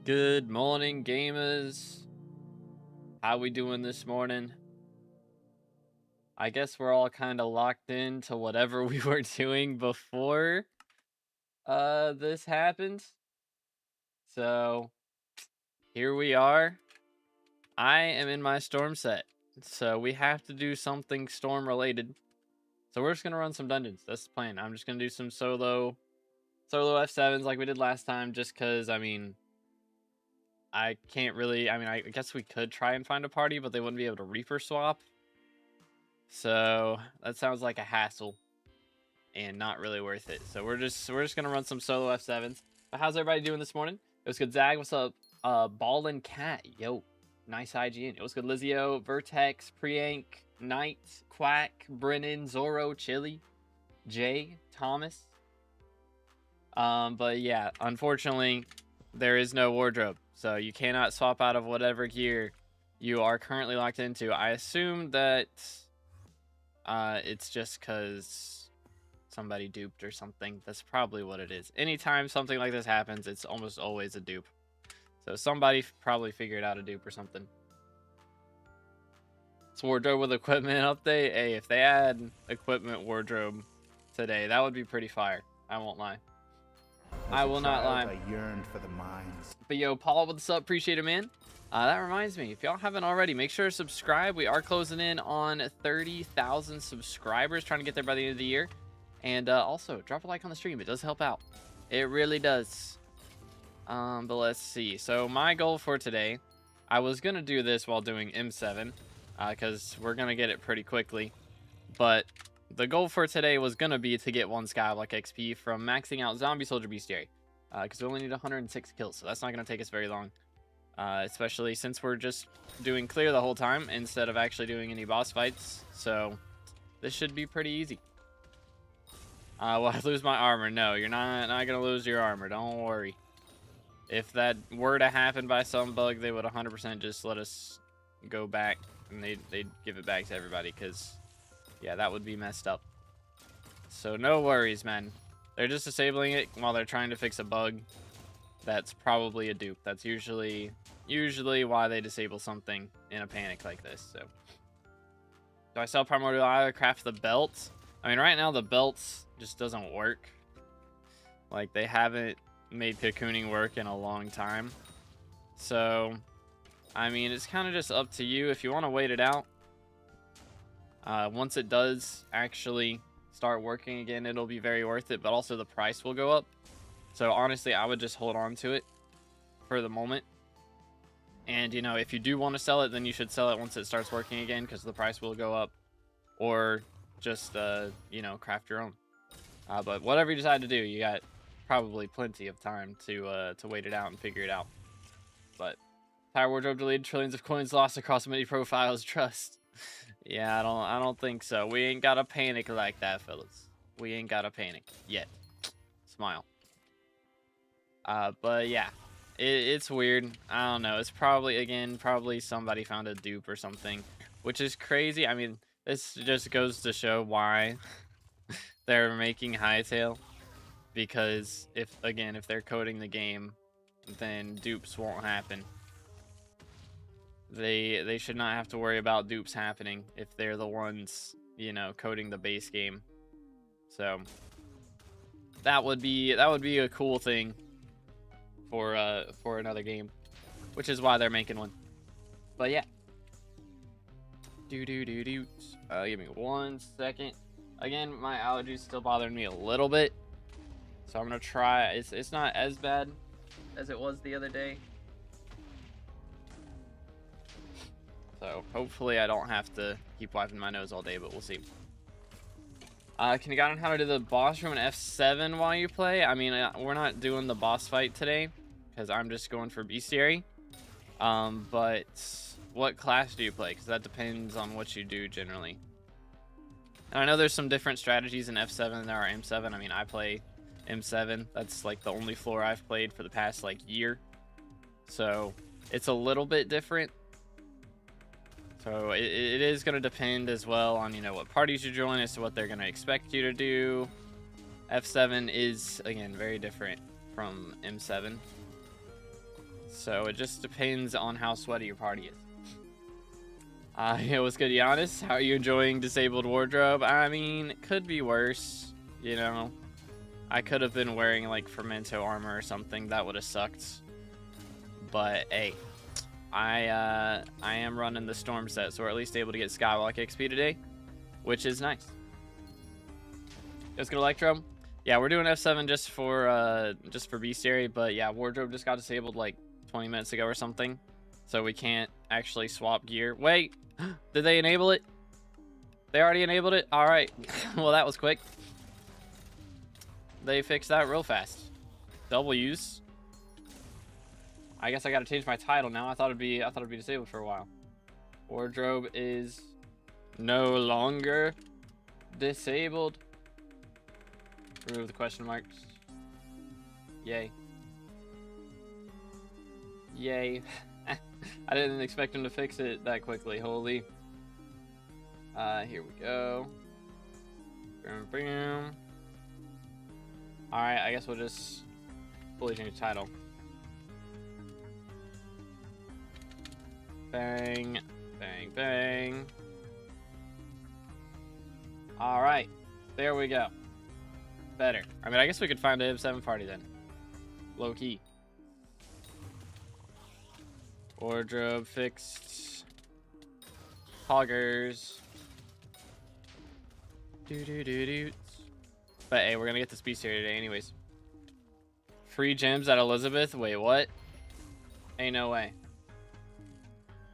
Good morning, gamers. How we doing this morning? I guess we're all kind of locked into whatever we were doing before this happened. So here we are. I am in my storm set, so we have to do something storm related. So we're just gonna run some dungeons. That's the plan. I'm just gonna do some solo F7s like we did last time, just because I can't really. I guess we could try and find a party, but they wouldn't be able to Reaper swap. So that sounds like a hassle and not really worth it. So we're just gonna run some solo F7s. But how's everybody doing this morning? It was good. Zag, what's up? Ballin' Cat, yo, nice IGN. It was good. Lizio, Vertex, Priyank, Knight, Quack, Brennan, Zorro, Chili, Jay, Thomas. But yeah, unfortunately, there is no wardrobe, so you cannot swap out of whatever gear you are currently locked into. I assume that it's just because somebody duped or something. That's probably what it is. Anytime something like this happens, it's almost always a dupe. So somebody probably figured out a dupe or something. It's wardrobe with equipment update. Hey, if they add equipment wardrobe today, that would be pretty fire. I won't lie. I will not lie. I yearned for the mines. But yo, Paul, what's up? Appreciate it, man. That reminds me, if y'all haven't already, make sure to subscribe. We are closing in on 30,000 subscribers, trying to get there by the end of the year. And also, drop a like on the stream. It does help out. It really does. But let's see. So my goal for today, I was going to do this while doing M7, because we're going to get it pretty quickly. But the goal for today was going to be to get 1 SkyBlock XP from maxing out Zombie Soldier Bestiary, because we only need 106 kills, so that's not going to take us very long. Especially since we're just doing clear the whole time instead of actually doing any boss fights. So this should be pretty easy. Will I lose my armor? No, you're not going to lose your armor. Don't worry. If that were to happen by some bug, they would 100% just let us go back and they'd give it back to everybody, because, yeah, that would be messed up. So no worries, man. They're just disabling it while they're trying to fix a bug. That's probably a dupe. That's usually why they disable something in a panic like this. So, do I sell primordial eye, craft the belt? I mean, right now the belts just doesn't work. Like, they haven't made cocooning work in a long time. So, I mean, it's kind of just up to you if you want to wait it out. Once it does actually start working again, it'll be very worth it, but also the price will go up. So honestly, I would just hold on to it for the moment. And, you know, if you do want to sell it, then you should sell it once it starts working again, because the price will go up. Or just, you know, craft your own. But whatever you decide to do, you got probably plenty of time to wait it out and figure it out. But entire wardrobe deleted, trillions of coins lost across many profiles. Trust. Yeah, I don't think so. We ain't gotta panic like that, fellas. We ain't gotta panic yet. Smile. But yeah, it's weird. I don't know. It's probably somebody found a dupe or something, which is crazy. I mean, this just goes to show why they're making Hytale, because if they're coding the game, then dupes won't happen. They should not have to worry about dupes happening if they're the ones, you know, coding the base game. So that would be a cool thing for another game, which is why they're making one. But yeah, give me 1 second. Again, my allergies still bothering me a little bit, so I'm gonna try. It's not as bad as it was the other day, so hopefully I don't have to keep wiping my nose all day, but we'll see. Can you guide on how to do the boss room in F7 while you play? I mean, we're not doing the boss fight today, because I'm just going for Bestiary. But what class do you play? Because that depends on what you do generally. And I know there's some different strategies in F7 than there are M7. I mean, I play M7. That's like the only floor I've played for the past like year. So it's a little bit different. So it is going to depend as well on, you know, what parties you join as to what they're going to expect you to do. F7 is, again, very different from M7. So it just depends on how sweaty your party is. What's good, Giannis? How are you enjoying disabled wardrobe? I mean, it could be worse, you know. I could have been wearing like Fermento armor or something. That would have sucked. But hey, I am running the storm set, so we're at least able to get Skyblock XP today, which is nice. Let's go to Electro. Yeah, we're doing F7 just for Bestiary, but yeah, wardrobe just got disabled like 20 minutes ago or something, so we can't actually swap gear. Wait, did they enable it? They already enabled it? All right. Well, that was quick. They fixed that real fast. Double use. I guess I got to change my title now. I thought it'd be disabled for a while. Wardrobe is no longer disabled. Remove the question marks. Yay. Yay. I didn't expect him to fix it that quickly. Holy. Here we go. Boom, boom. Alright, I guess we'll just fully change the title. Bang, bang, bang. Alright, there we go. Better. I mean, I guess we could find a F7 party then. Low key. Wardrobe fixed. Hoggers. Doo-doo-doo-doo. But hey, we're gonna get this beast here today anyways. Free gems at Elizabeth? Wait, what? Ain't no way.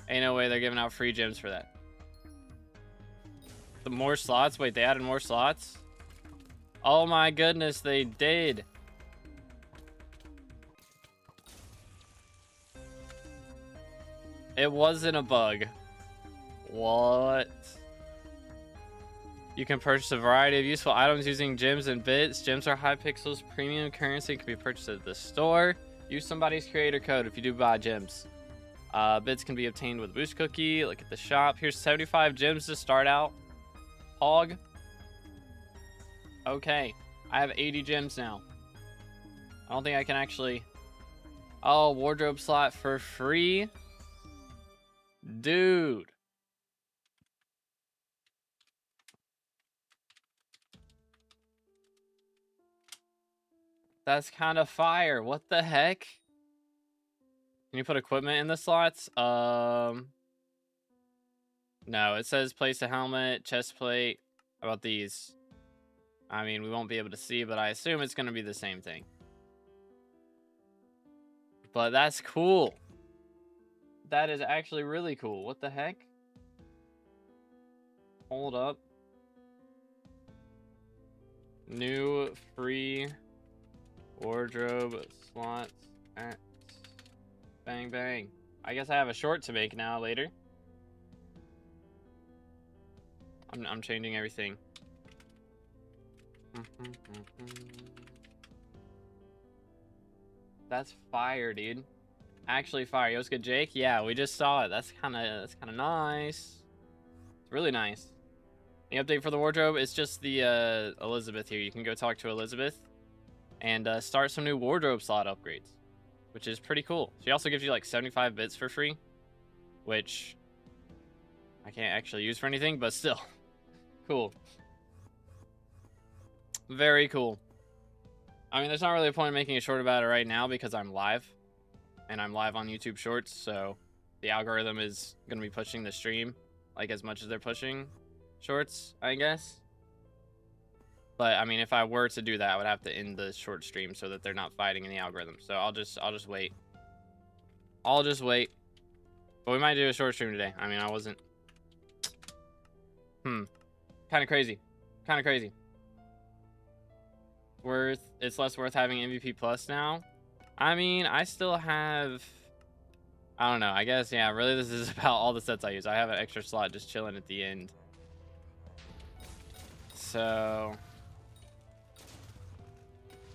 Ain't no way they're giving out free gems for that. The more slots? Wait, they added more slots? Oh my goodness, they did. It wasn't a bug. What? You can purchase a variety of useful items using gems and bits. Gems are Hypixel's premium currency and can be purchased at the store. Use somebody's creator code if you do buy gems. Bits can be obtained with a boost cookie. Look at the shop. Here's 75 gems to start out. Hog. Okay. I have 80 gems now. I don't think I can actually... Oh, wardrobe slot for free? Dude. That's kind of fire. What the heck? Can you put equipment in the slots? No, it says place a helmet, chest plate. How about these? I mean, we won't be able to see, but I assume it's going to be the same thing. But that's cool. That is actually really cool. What the heck? Hold up. New free wardrobe slots at bang bang. I guess I have a short to make now later. I'm changing everything. That's fire, dude. Actually fire. Yo, what's good, Jake? Yeah, we just saw it. That's kind of nice. It's really nice. The update for the wardrobe is just the Elizabeth here. You can go talk to Elizabeth and start some new wardrobe slot upgrades, which is pretty cool. She also gives you like 75 bits for free, which I can't actually use for anything, but still cool. Very cool. I mean, there's not really a point in making a short about it right now because I'm live, and I'm live on YouTube Shorts, so the algorithm is going to be pushing the stream like as much as they're pushing shorts, I guess. But I mean, if I were to do that, I would have to end the short stream so that they're not fighting in the algorithm. So I'll just wait. I'll just wait. But we might do a short stream today. I mean, I wasn't. Kind of crazy. Kind of crazy. It's less worth having MVP plus now. I mean, I still have, I don't know, I guess, yeah, really this is about all the sets I use. I have an extra slot just chilling at the end. So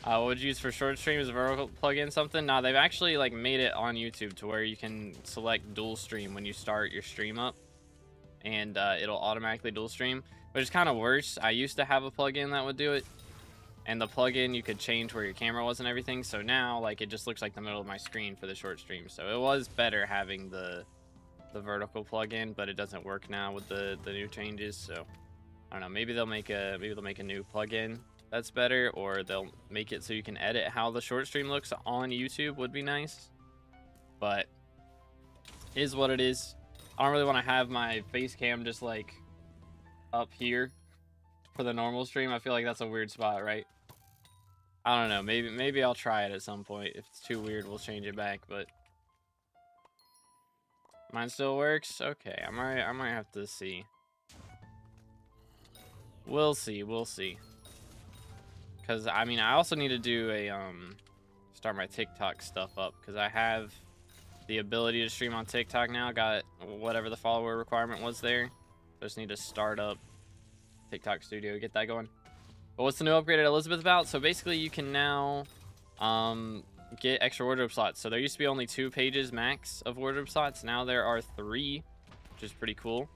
what would you use for short streams? A vertical plugin something? Nah, they've actually like made it on YouTube to where you can select dual stream when you start your stream up, and it'll automatically dual stream, which is kind of worse. I used to have a plugin that would do it, And the plugin, you could change where your camera was and everything. So now, like, it just looks like the middle of my screen for the short stream. So it was better having the vertical plugin, but it doesn't work now with the new changes. So I don't know. Maybe they'll make a new plugin that's better, or they'll make it so you can edit how the short stream looks on YouTube. Would be nice, but it is what it is. I don't really want to have my face cam just like up here for the normal stream. I feel like that's a weird spot, right? I don't know. Maybe I'll try it at some point. If it's too weird, we'll change it back. But mine still works. Okay, I might have to see. We'll see. Because I mean, I also need to do a start my TikTok stuff up, because I have the ability to stream on TikTok now. Got whatever the follower requirement was there. So I just need to start up TikTok Studio, get that going. But what's the new upgrade at Elizabeth about? So basically you can now get extra wardrobe slots. So there used to be only 2 pages max of wardrobe slots. Now there are 3, which is pretty cool.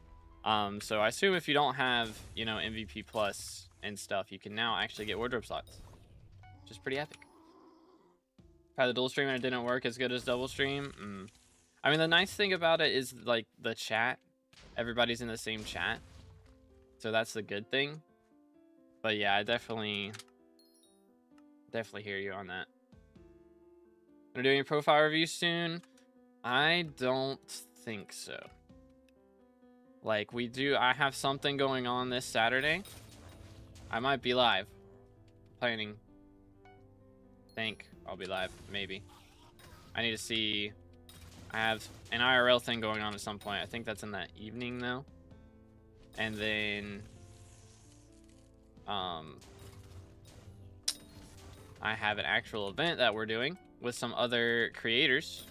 So I assume if you don't have, you know, MVP plus and stuff, you can now actually get wardrobe slots, which is pretty epic. Tried the dual stream and it didn't work as good as double stream. I mean, the nice thing about it is like the chat. Everybody's in the same chat. So that's the good thing. But yeah, I definitely hear you on that. Gonna do any profile review soon? I don't think so. Like I have something going on this Saturday. I might be live. Planning. Think I'll be live, maybe. I need to see. I have an IRL thing going on at some point. I think that's in that evening though. And then I have an actual event that we're doing with some other creators,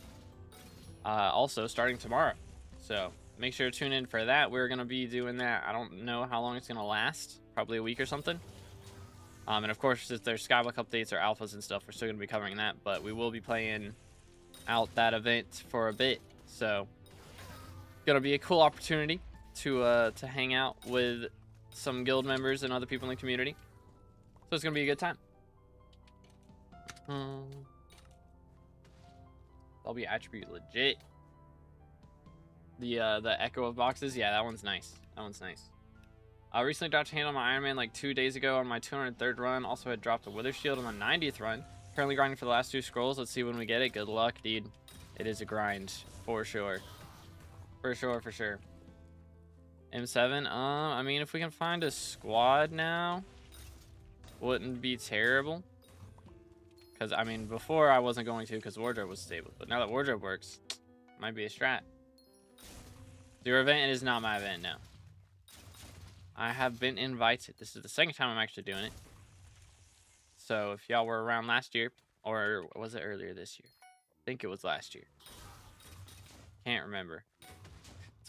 also starting tomorrow. So make sure to tune in for that. We're gonna be doing that. I don't know how long it's gonna last. Probably a week or something. And of course, if there's SkyBlock updates or alphas and stuff, we're still gonna be covering that. But we will be playing out that event for a bit. So gonna be a cool opportunity to hang out with some guild members and other people in the community. So it's gonna be a good time. That'll be attribute legit. The echo of boxes, yeah, that one's nice. That one's nice. I recently dropped a hand on my Iron Man like 2 days ago on my 203rd run. Also had dropped a Wither Shield on my 90th run. Currently grinding for the last 2 scrolls. Let's see when we get it. Good luck, dude. It is a grind for sure. For sure. M7. I mean, if we can find a squad now, wouldn't be terrible. Because I mean, before I wasn't going to because wardrobe was stable, but now that wardrobe works, might be a strat. Your event is not my event now. I have been invited. This is the second time I'm actually doing it. So if y'all were around last year, or was it earlier this year? I think it was last year. Can't remember.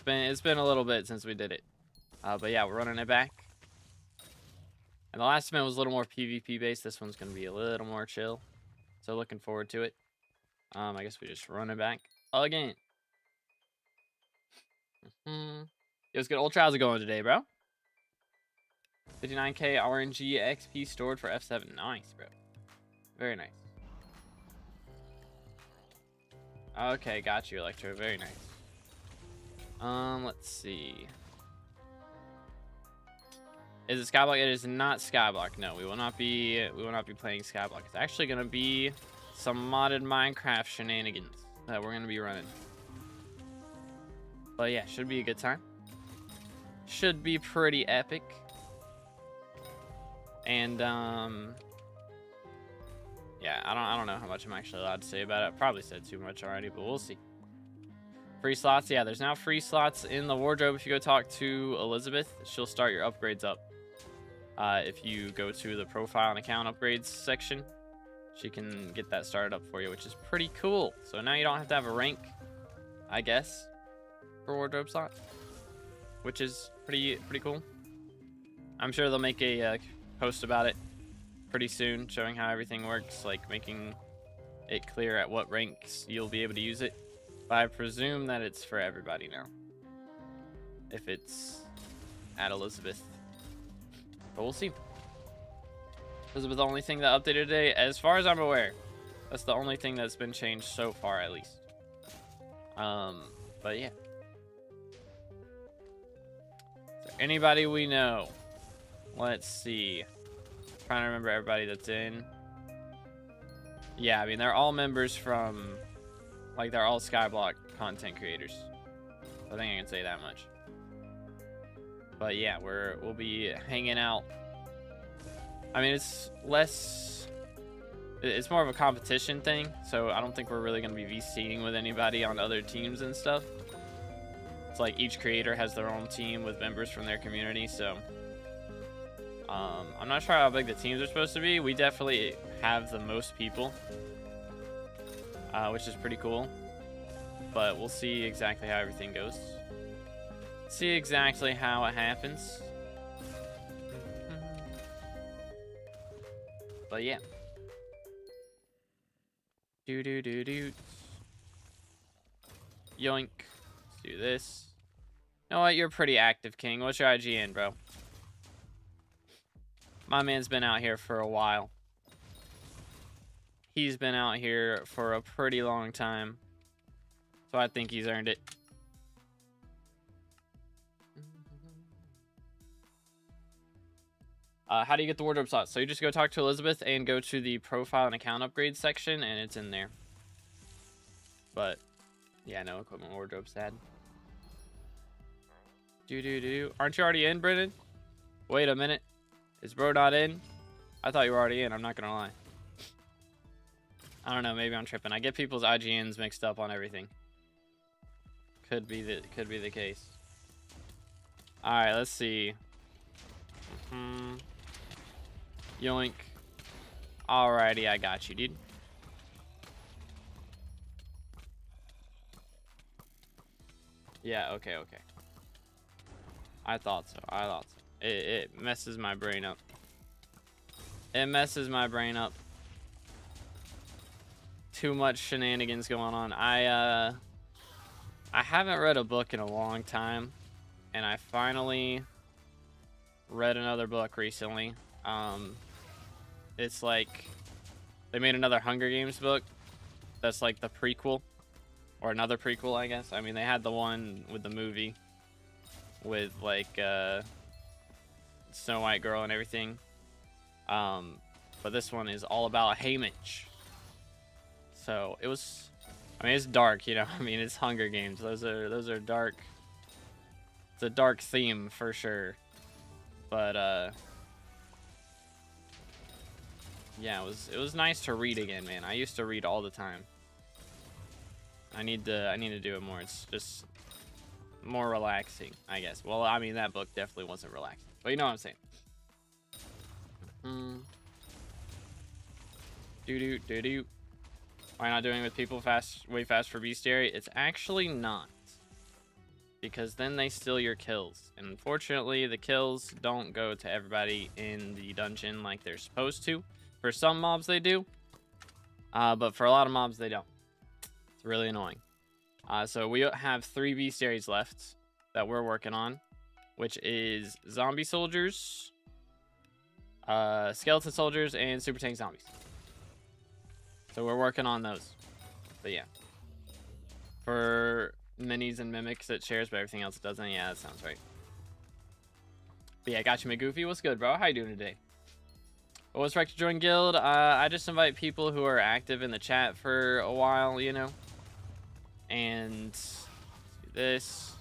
It's been a little bit since we did it. But yeah, we're running it back. And the last event was a little more PvP based. This one's gonna be a little more chill. So looking forward to it. I guess we just run it back again. Yo, it's good. Ultra, how's it going today, bro? 59k RNG XP stored for F7. Nice, bro. Very nice. Okay, got you, Electro. Very nice. Let's see. Is it SkyBlock? It is not SkyBlock. No, we will not be playing SkyBlock. It's actually gonna be some modded Minecraft shenanigans that we're gonna be running. But yeah, should be a good time. Should be pretty epic. And yeah, I don't know how much I'm actually allowed to say about it. I probably said too much already, but we'll see. Free slots, yeah, there's now free slots in the wardrobe. If you go talk to Elizabeth, she'll start your upgrades up. If you go to the profile and account upgrades section, she can get that started up for you, which is pretty cool. So now you don't have to have a rank, I guess, for wardrobe slots, which is pretty cool. I'm sure they'll make a post about it pretty soon, showing how everything works, like making it clear at what ranks you'll be able to use it. But I presume that it's for everybody now, if it's at Elizabeth. But we'll see. This was the only thing that updated today, as far as I'm aware. That's the only thing that's been changed so far, at least. But yeah. Is there anybody we know? Let's see. Trying to remember everybody that's in. Yeah, I mean, they're all members from, like, they're all SkyBlock content creators. I think I can say that much. But yeah, we'll be hanging out. I mean, it's more of a competition thing, so I don't think we're really going to be VCing with anybody on other teams and stuff. It's like each creator has their own team with members from their community, so I'm not sure how big the teams are supposed to be. We definitely have the most people, which is pretty cool, but we'll see exactly how everything goes. See exactly how it happens. But yeah. Do. Yoink. Let's do this. You know what? You're pretty active, King. What's your IGN, bro? My man's been out here for a while. He's been out here for a pretty long time. So I think he's earned it. How do you get the wardrobe slots? So you just go talk to Elizabeth and go to the profile and account upgrade section, and it's in there. But yeah, no equipment wardrobe, sad. Aren't you already in, Brennan? Wait a minute. Is bro not in? I thought you were already in. I'm not gonna lie. I don't know. Maybe I'm tripping. I get people's IGNs mixed up on everything. Could be the case. All right, let's see. Yoink. Alrighty, I got you, dude. Yeah, okay. I thought so. It messes my brain up. It messes my brain up. Too much shenanigans going on. I haven't read a book in a long time, and I finally read another book recently. It's like they made another Hunger Games book that's like the prequel, or another prequel, I guess. I mean, they had the one with the movie with like Snow White girl and everything, but this one is all about Haymitch. So it was, I mean, it's dark, you know. I mean, it's Hunger Games. Those are dark. It's a dark theme for sure. But yeah, it was nice to read again, man. I used to read all the time. I need to do it more. It's just more relaxing, I guess. Well, I mean, that book definitely wasn't relaxing, but you know what I'm saying. Why not doing it with people way fast for Bestiary? It's actually not, because then they steal your kills, and unfortunately the kills don't go to everybody in the dungeon like they're supposed to. For some mobs they do, but for a lot of mobs they don't. It's really annoying. So we have 3 Bestiaries left that we're working on, which is zombie soldiers, skeleton soldiers, and super tank zombies. So we're working on those. But yeah, for minis and mimics it shares, but everything else it doesn't. Yeah, that sounds right. But yeah, got you, McGoofy. What's good, bro? How you doing today? What's right to join guild? I just invite people who are active in the chat for a while, you know. And let's do this.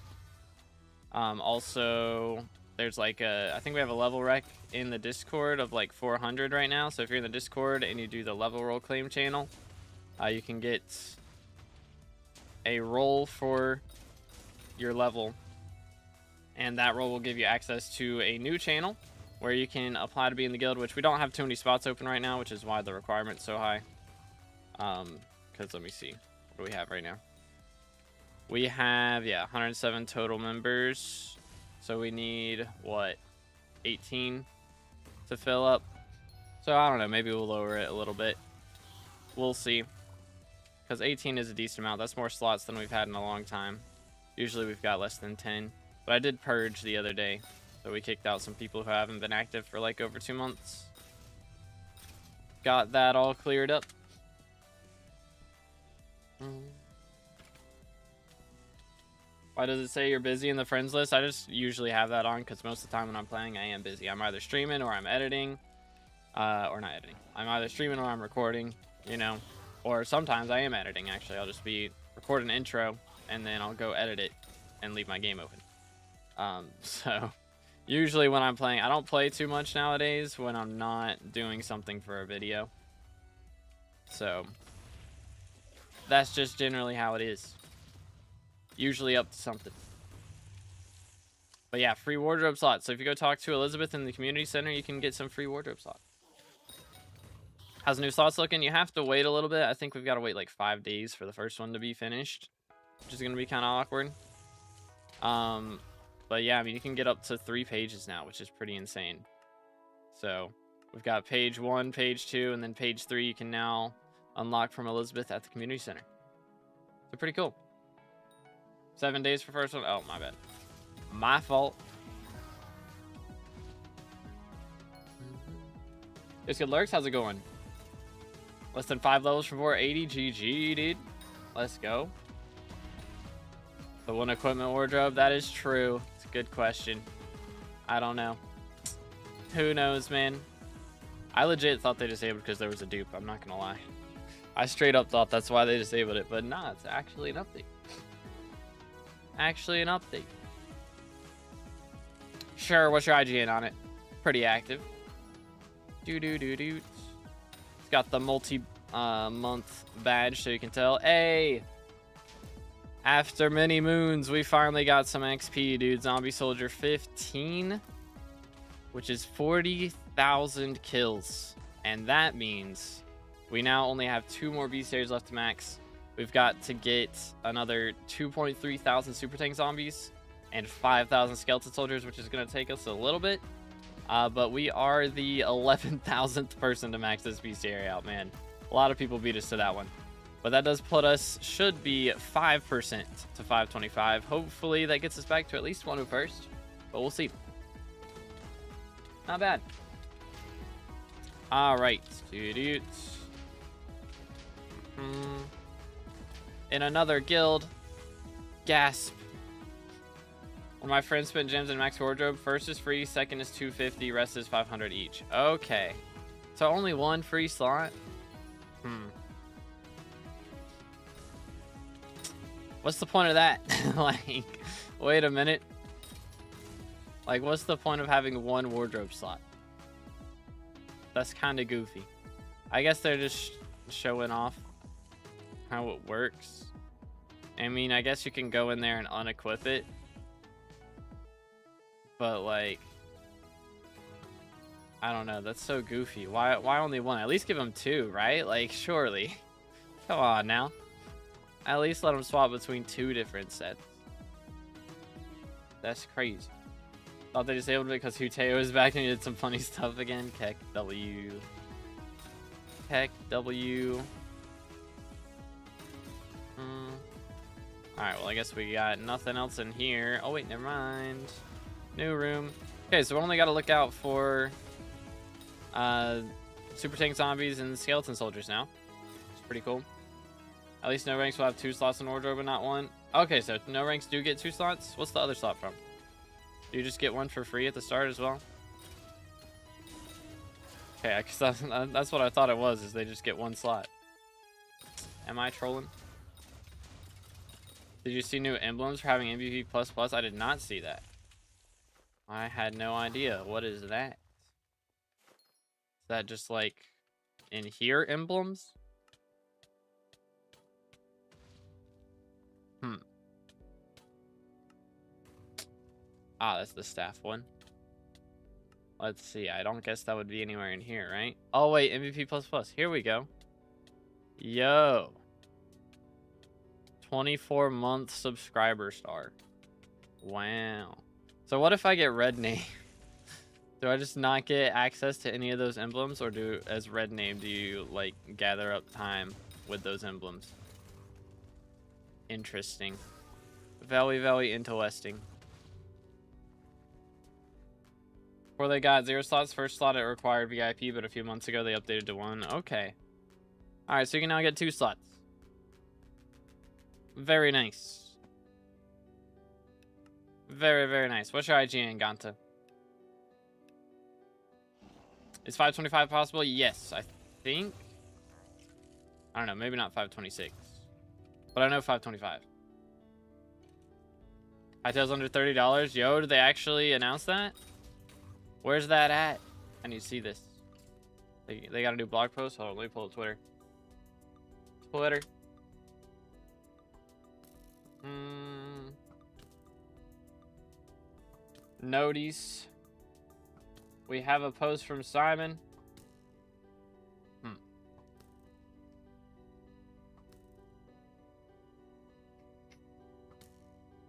Also, there's like I think we have a level rec in the Discord of like 400 right now. So if you're in the Discord and you do the level roll claim channel, you can get a roll for your level, and that roll will give you access to a new channel where you can apply to be in the guild, which we don't have too many spots open right now, which is why the requirement's so high. Because let me see, what do we have right now? We have, yeah, 107 total members, so we need what, 18 to fill up. So I don't know, maybe we'll lower it a little bit. We'll see, because 18 is a decent amount. That's more slots than we've had in a long time. Usually we've got less than 10, but I did purge the other day, so we kicked out some people who haven't been active for like over 2 months. got that all cleared up. Why does it say you're busy in the friends list? I just usually have that on because most of the time when I'm playing, I am busy. I'm either streaming or I'm editing. Or not editing. I'm either streaming or I'm recording, you know. Or sometimes I am editing, actually. I'll just be recording an intro, and then I'll go edit it and leave my game open. So usually when I'm playing, I don't play too much nowadays when I'm not doing something for a video. So that's just generally how it is. Usually up to something. But yeah, free wardrobe slots. So if you go talk to Elizabeth in the community center, you can get some free wardrobe slots. How's the new slots looking? You have to wait a little bit. I think we've got to wait like 5 days for the first one to be finished, which is going to be kind of awkward. But yeah, I mean, you can get up to 3 pages now, which is pretty insane. So we've got page 1, page 2, and then page 3 you can now unlock from Elizabeth at the community center. So pretty cool. 7 days for first one. Oh, my bad. My fault. It's good lurks. How's it going? Less than 5 levels for 480. GG, dude. Let's go. The one equipment wardrobe. That is true. It's a good question. I don't know. Who knows, man? I legit thought they disabled because there was a dupe. I'm not going to lie. I straight up thought that's why they disabled it. But nah, it's actually an update. Actually an update. Sure, what's your IGN on it? Pretty active. It's got the multi-month badge, so you can tell. Hey! After many moons, we finally got some XP, dude. Zombie Soldier 15, which is 40,000 kills. And that means we now only have 2 more Bestiaries left to max. We've got to get another 2.3 thousand super tank zombies and 5,000 skeleton soldiers, which is going to take us a little bit. But we are the 11,000th person to max this bestiary out, man. A lot of people beat us to that one. But that does put us, should be 5% to 525. Hopefully that gets us back to at least 101st. But we'll see. Not bad. All right. In another guild. Gasp. When my friends spent gems in max wardrobe, first is free, second is 250, rest is 500 each. Okay. So only 1 free slot? What's the point of that? Like, wait a minute. Like, what's the point of having 1 wardrobe slot? That's kind of goofy. I guess they're just showing off how it works. I mean, I guess you can go in there and unequip it. But, like, I don't know. That's so goofy. Why only 1? At least give them 2, right? Like, surely. Come on now. At least let them swap between 2 different sets. That's crazy. Thought they disabled it because Hytale was back and he did some funny stuff again. Keck W. Keck W. Alright, well, I guess we got nothing else in here. Oh, wait, never mind. New room. Okay, so we only got to look out for super tank zombies and skeleton soldiers now. It's pretty cool. At least no ranks will have 2 slots in wardrobe and not 1. Okay, so no ranks do get 2 slots. What's the other slot from? Do you just get 1 for free at the start as well? Okay, that's what I thought it was, is they just get 1 slot. Am I trolling? Did you see new emblems for having MVP++? I did not see that. I had no idea. What is that? Is that just like in here emblems? Ah, that's the staff one. Let's see. I don't guess that would be anywhere in here, right? Oh, wait. MVP++. Here we go. Yo. 24-month subscriber star. Wow. So what if I get red name? Do I just not get access to any of those emblems? Or do, as red name, do you, like, gather up time with those emblems? Interesting. Very, very interesting. Before they got 0 slots, first slot it required VIP, but a few months ago they updated to 1. Okay. Alright, so you can now get 2 slots. Very nice. Very, very nice. What's your IGN, Ganta? Is 525 possible? Yes, I think. I don't know, maybe not 526. But I know 525. Hytale's under $30. Yo, did they actually announce that? Where's that at? I need to see this. They got a new blog post. Hold on, let me pull up Twitter. Twitter. Notice. We have a post from Simon.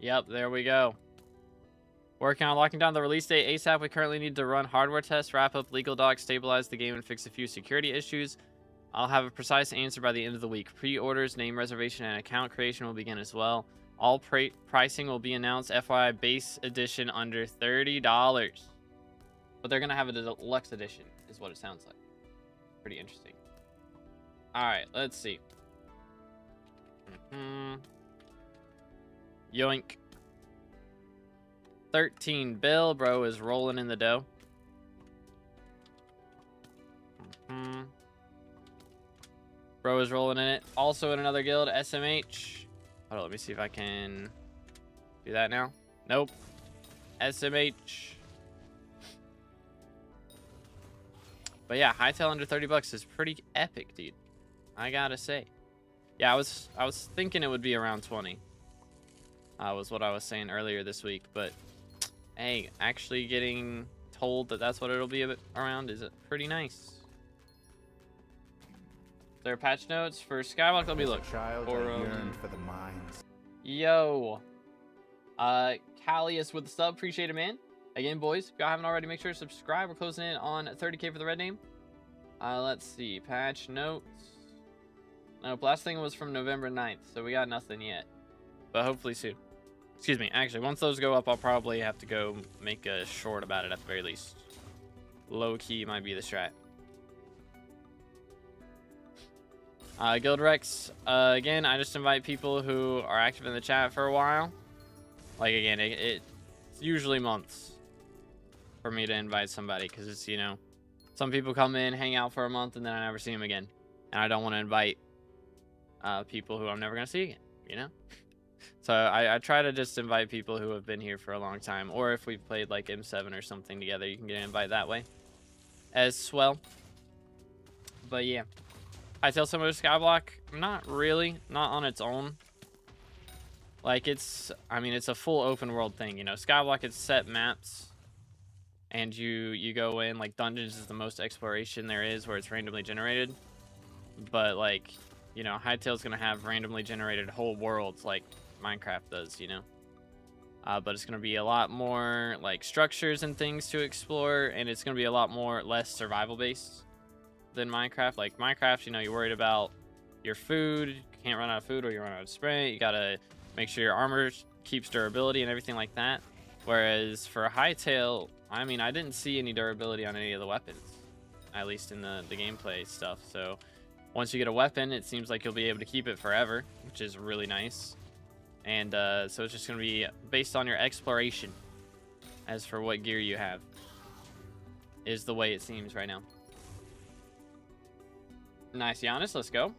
Yep, there we go. Working on locking down the release date ASAP. We currently need to run hardware tests, wrap up legal docs, stabilize the game, and fix a few security issues. I'll have a precise answer by the end of the week. Pre-orders, name reservation, and account creation will begin as well. All pricing will be announced. FYI, base edition under $30. But they're going to have a deluxe edition, is what it sounds like. Pretty interesting. Alright, let's see. Yoink. 13 bill, bro is rolling in the dough. Bro is rolling in it. Also in another guild, SMH. Hold on, let me see if I can do that now. Nope. SMH. But yeah, Hytale under $30 is pretty epic, dude. I gotta say. Yeah, I was thinking it would be around 20. Was what I was saying earlier this week, but hey, actually getting told that that's what it'll be around is pretty nice. There are patch notes for SkyBlock. Let me look. Child For, yearn for the mines. Yo. Callius with the sub. Appreciate it, man. Again, boys, if y'all haven't already, make sure to subscribe. We're closing in on 30K for the red name. Let's see. Patch notes. Nope, last thing was from November 9th, so we got nothing yet. But hopefully soon. Excuse me. Actually, once those go up, I'll probably have to go make a short about it at the very least. Low key might be the strat. Guild Rex. Again, I just invite people who are active in the chat for a while. Like, again, it's usually months for me to invite somebody, because it's, you know, some people come in, hang out for a month, and then I never see them again. And I don't want to invite people who I'm never going to see again, you know? So I try to just invite people who have been here for a long time, or if we've played like M7 or something together, you can get an invite that way as well. But yeah, Hytale similar to SkyBlock? Not really, not on its own. Like I mean, it's a full open world thing, you know. SkyBlock, it's set maps, and you go in, like dungeons is the most exploration there is, where it's randomly generated. But like, you know, Hytale's gonna have randomly generated whole worlds like Minecraft does, you know. But it's gonna be a lot more like structures and things to explore, and it's gonna be a lot more less survival based than Minecraft. Like Minecraft, you know, you're worried about your food, you can't run out of food or you run out of spray, you gotta make sure your armor keeps durability and everything like that. Whereas for Hytale, I mean, I didn't see any durability on any of the weapons, at least in the gameplay stuff. So once you get a weapon, it seems like you'll be able to keep it forever, which is really nice. And so it's just going to be based on your exploration. As for what gear you have, is the way it seems right now. Nice, Giannis, let's go.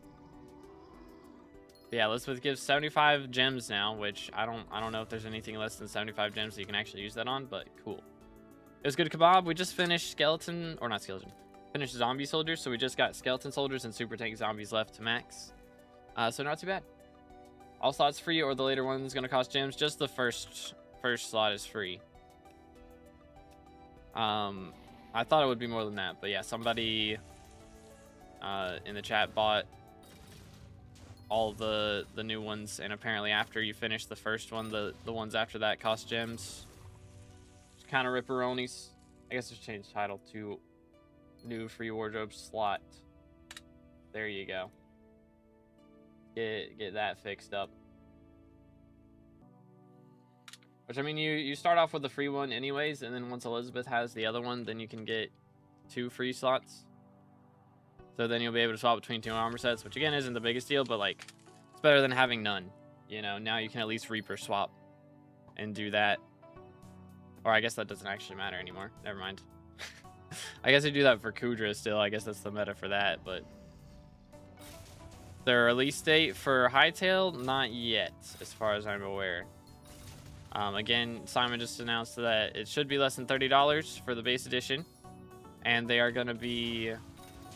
Yeah, Elizabeth gives 75 gems now, which I don't know if there's anything less than 75 gems that you can actually use that on, but cool. It was good, Kebab. We just finished skeleton, or not skeleton, finished zombie soldiers, so we just got skeleton soldiers and super tank zombies left to max. So not too bad. All slots free, or the later one's gonna cost gems. Just the first slot is free. I thought it would be more than that, but yeah, somebody in the chat bought all the new ones, and apparently after you finish the first one, the ones after that cost gems. It's kind of ripperonis. I guess just change the title to new free wardrobe slot. There you go. Get that fixed up. Which, I mean, you start off with the free one anyways, and then once Elizabeth has the other one, then you can get 2 free slots. So then you'll be able to swap between 2 armor sets, which again isn't the biggest deal, but like it's better than having none. You know, now you can at least Reaper swap and do that. Or I guess that doesn't actually matter anymore. Never mind. I guess I do that for Kudra still. I guess that's the meta for that, but the release date for Hytale, not yet, as far as I'm aware. Again, Simon just announced that it should be less than $30 for the base edition, and they are going to be,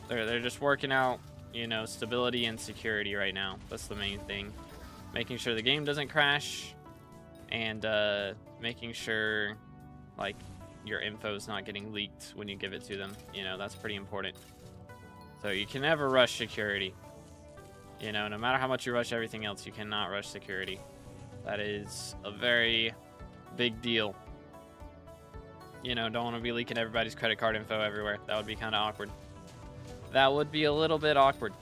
they're just working out, you know, stability and security right now. That's the main thing. Making sure the game doesn't crash, and making sure, like, your info is not getting leaked when you give it to them. You know, that's pretty important. So you can never rush security. You know, no matter how much you rush everything else, you cannot rush security. That is a very big deal. You know, don't want to be leaking everybody's credit card info everywhere. That would be kind of awkward. That would be a little bit awkward.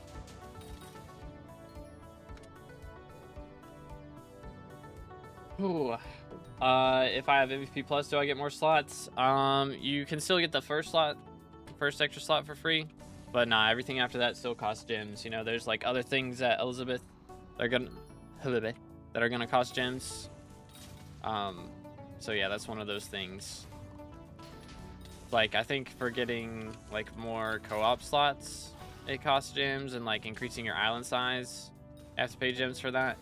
Ooh. If I have MVP Plus, do I get more slots? You can still get the first extra slot for free. But nah, everything after that still costs gems. You know, there's like other things that Elizabeth, that are gonna cost gems. So yeah, that's one of those things. Like, I think for getting like more co-op slots, it costs gems, and like increasing your island size, you have to pay gems for that.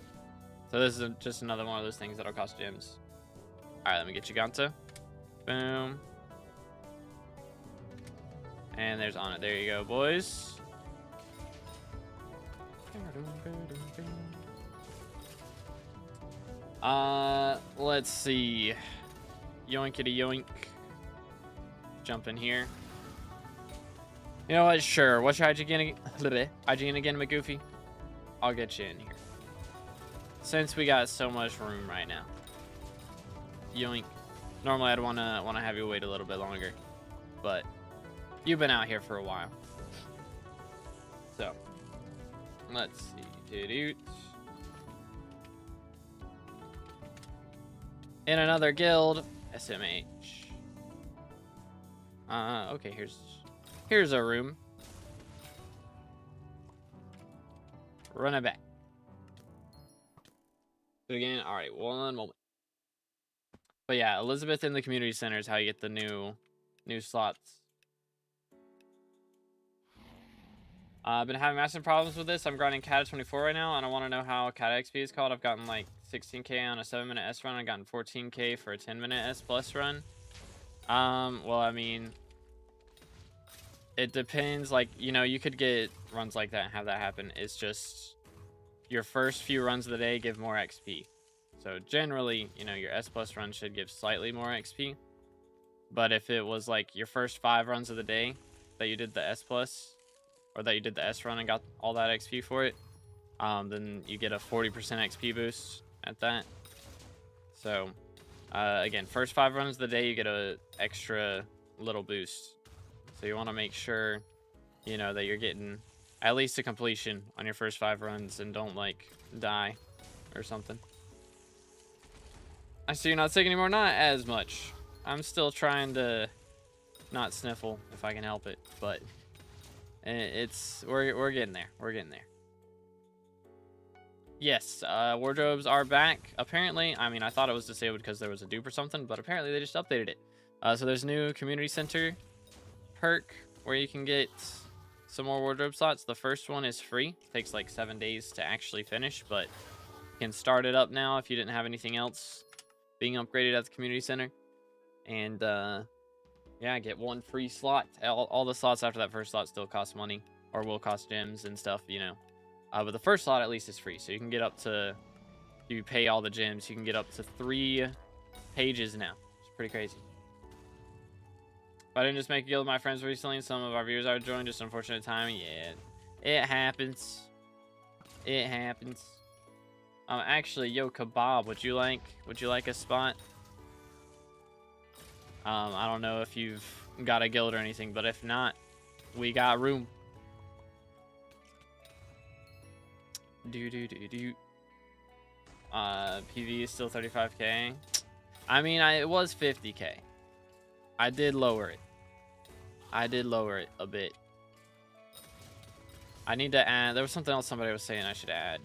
So this is just another one of those things that'll cost gems. All right, let me get you Ganta. Boom. And there's on it. There you go, boys. Let's see. Yoinkity yoink. Jump in here. You know what? Sure. What's your IGN again, McGoofy? I'll get you in here. Since we got so much room right now. Yoink. Normally I'd wanna have you wait a little bit longer, but you've been out here for a while. So let's see. In another guild, SMH. Okay, here's a room. Run it back. Do it again. All right, one moment. But yeah, Elizabeth in the community center is how you get the new slots. I've been having massive problems with this. I'm grinding Kata 24 right now, and I want to know how Kata XP is called. I've gotten like 16k on a 7-minute S run. I've gotten 14k for a 10-minute S plus run. Well, I mean, it depends. Like, you know, you could get runs like that and have that happen. It's just your first few runs of the day give more XP. So generally, you know, your S plus run should give slightly more XP. But if it was like your first 5 runs of the day that you did the S plus, or that you did the S run and got all that XP for it, then you get a 40% XP boost at that. So again, first 5 runs of the day, you get a extra little boost. So you want to make sure, you know, that you're getting at least a completion on your first 5 runs and don't like die or something. I see you're not sick anymore. Not as much. I'm still trying to not sniffle if I can help it, but we're getting there. We're getting there. Yes, wardrobes are back. Apparently, I mean, I thought it was disabled because there was a dupe or something, but apparently they just updated it. So there's new community center perk where you can get some more wardrobe slots. The first one is free. It takes like 7 days to actually finish, but you can start it up now if you didn't have anything else being upgraded at the community center. And yeah, get 1 free slot. All the slots after that first slot still cost money, or will cost gems and stuff, you know. But the first slot at least is free, so you can get up to, if you pay all the gems, you can get up to 3 pages now. It's pretty crazy. But I didn't just make a guild with my friends recently, and some of our viewers are joined. Just unfortunate timing. Yeah, it happens. It happens. Actually, yo, Kebab, would you like a spot? I don't know if you've got a guild or anything, but if not, we got room. PV is still 35k. I mean, it was 50K. I did lower it. I did lower it a bit. I need to add... There was something else somebody was saying I should add.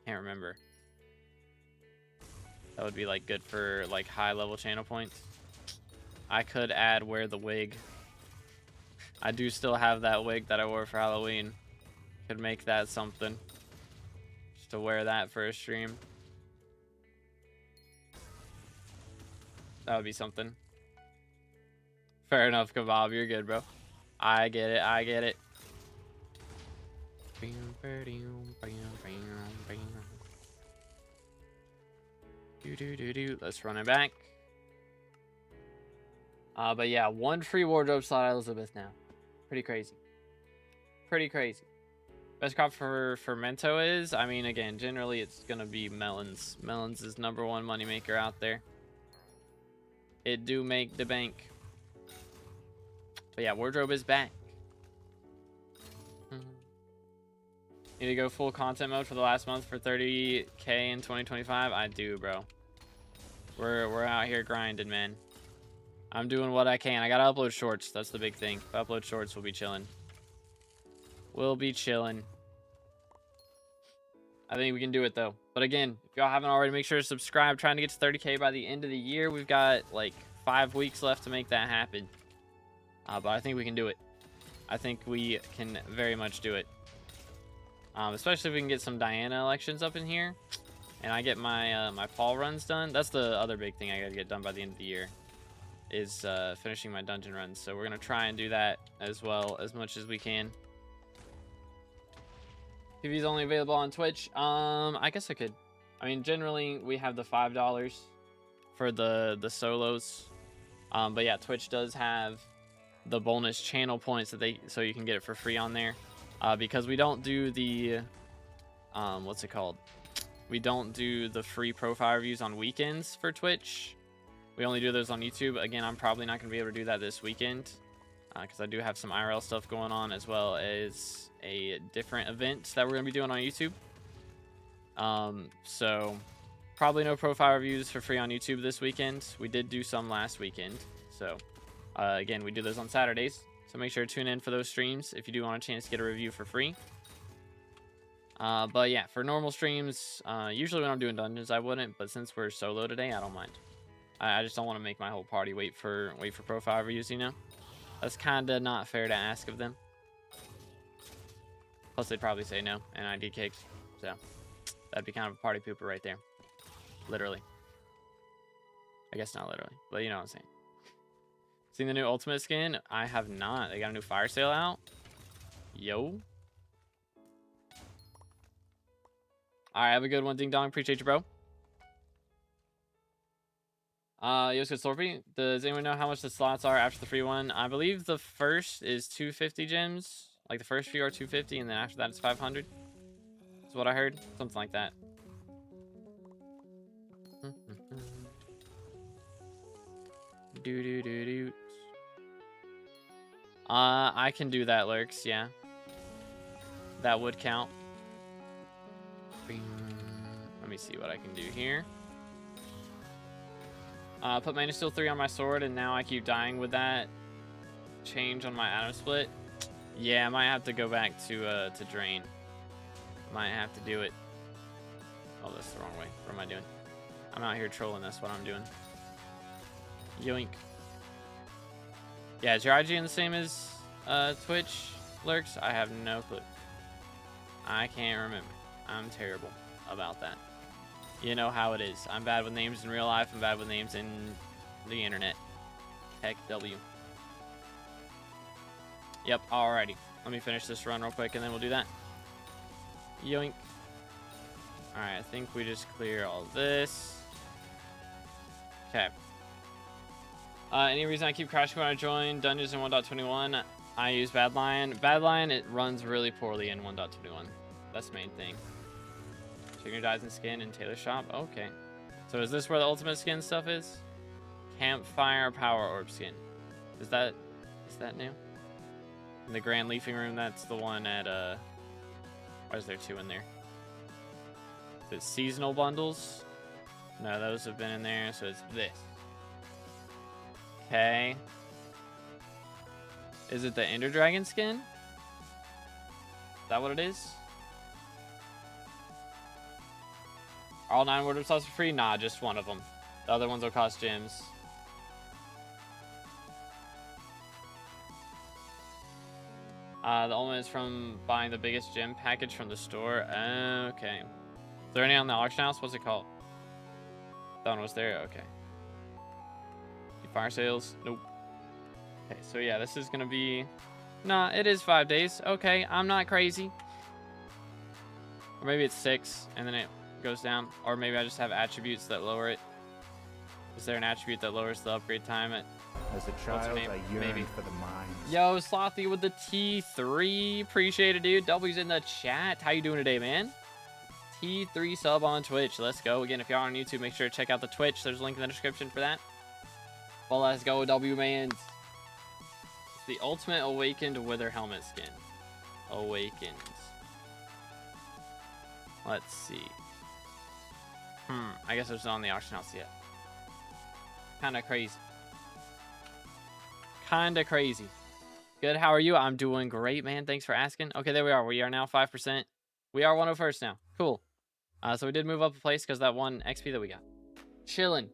Can't remember. That would be like good for like high level channel points. I could add wear the wig. I do still have that wig that I wore for Halloween. Could make that something. Just to wear that for a stream. That would be something. Fair enough, Kebab. You're good, bro. I get it. I get it. Let's run it back. But yeah, 1 free wardrobe slot Elizabeth now. Pretty crazy. Pretty crazy. Best crop for Fermento is, I mean, again, generally it's gonna be melons. Melons is #1 moneymaker out there. It do make the bank. But yeah, wardrobe is back. Need to go full content mode for the last month for 30K in 2025? I do, bro. We're out here grinding, man. I'm doing what I can. I gotta upload shorts. That's the big thing. If I upload shorts, we'll be chilling. We'll be chilling. I think we can do it, though. But again, if y'all haven't already, make sure to subscribe. Trying to get to 30K by the end of the year. We've got, like, 5 weeks left to make that happen. But I think we can do it. I think we can very much do it. Especially if we can get some Diana elections up in here. And I get my my fall runs done. That's the other big thing I gotta get done by the end of the year. Is finishing my dungeon runs. So we're gonna try and do that as well as much as we can. TV's only available on Twitch. I guess I could. I mean, generally we have the $5 for the solos. But yeah, Twitch does have the bonus channel points that so you can get it for free on there. Because we don't do the what's it called? We don't do the free profile reviews on weekends for Twitch. We only do those on YouTube. Again, I'm probably not gonna be able to do that this weekend because I do have some IRL stuff going on, as well as a different event that we're gonna be doing on YouTube. So probably no profile reviews for free on YouTube this weekend. We did do some last weekend. So again, we do those on Saturdays. So make sure to tune in for those streams if you do want a chance to get a review for free. But yeah, for normal streams, usually when I'm doing dungeons, I wouldn't. But since we're solo today, I don't mind. I just don't want to make my whole party wait for profile reviews, you know? That's kind of not fair to ask of them. Plus, they'd probably say no, and ID cakes. So that'd be kind of a party pooper right there. Literally. I guess not literally, but you know what I'm saying. Seen the new Ultimate skin? I have not. They got a new fire sale out. Yo. Alright, have a good one, Ding Dong. Appreciate you, bro. Yo, good Slorpy. Does anyone know how much the slots are after the free one? I believe the first is 250 gems. Like the first few are 250, and then after that it's 500. That's what I heard. Something like that. Do. I can do that, Lurks, yeah. That would count. Let me see what I can do here. Put Mana Steel 3 on my sword, and now I keep dying with that change on my Atom Split. Yeah, I might have to go back to Drain. Might have to do it. Oh, that's the wrong way. What am I doing? I'm out here trolling. That's what I'm doing. Yoink. Yeah, is your IGN the same as Twitch, Lurks? I have no clue. I can't remember. I'm terrible about that. You know how it is. I'm bad with names in real life. I'm bad with names in the internet. Heck, W. Yep, alrighty. Let me finish this run real quick and then we'll do that. Yoink. Alright, I think we just clear all this. Okay. Any reason I keep crashing when I join Dungeons in 1.21? I use Badlion. Badlion, it runs really poorly in 1.21. That's the main thing. Chicken Dies in Skin in Taylor Shop. Okay. So is this where the ultimate skin stuff is? Campfire Power Orb skin. Is that new? In the Grand Leafing Room, that's the one at why is there two in there? Is it seasonal bundles? No, those have been in there, so it's this. Okay. Is it the Ender Dragon skin? Is that what it is? All 9 wardrobe slots for free? Nah, just one of them. The other ones will cost gems. The ultimate is from buying the biggest gem package from the store. Okay. Is there any on the auction house? What's it called? That one was there? Okay. Fire sales? Nope. Okay, so yeah, this is gonna be... Nah, it is 5 days. Okay, I'm not crazy. Or maybe it's 6, and then it goes down. Or maybe I just have attributes that lower it. Is there an attribute that lowers the upgrade time at... As a child, I yearn for the mines. Yo, Slothy with the T3. Appreciate it, dude. W's in the chat. How you doing today, man? T3 sub on Twitch. Let's go. Again, if y'all are on YouTube, make sure to check out the Twitch. There's a link in the description for that. Well, let's go, W-Mans. It's the ultimate awakened wither helmet skin. Awakens. Let's see. I guess it's not on the auction house yet. Kind of crazy. Kinda crazy. Good, how are you? I'm doing great, man. Thanks for asking. Okay, there we are. We are now 5%. We are 101st now. Cool. So we did move up a place because that one XP that we got. Chilling.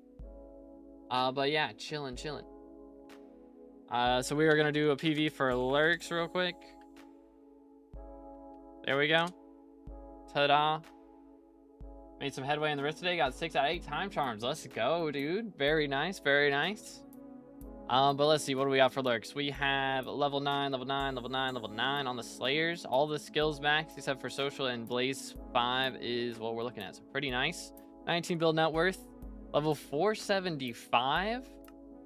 But yeah, chilling. So we are gonna do a PV for lurks real quick. There we go. Ta-da. Made some headway in the rift today. Got 6 out of 8 time charms. Let's go, dude. Very nice, very nice. But let's see, what do we got for lurks? We have level 9, level 9, level 9, level 9 on the Slayers. All the skills max except for social, and Blaze 5 is what we're looking at. So pretty nice. 19 build net worth. Level 475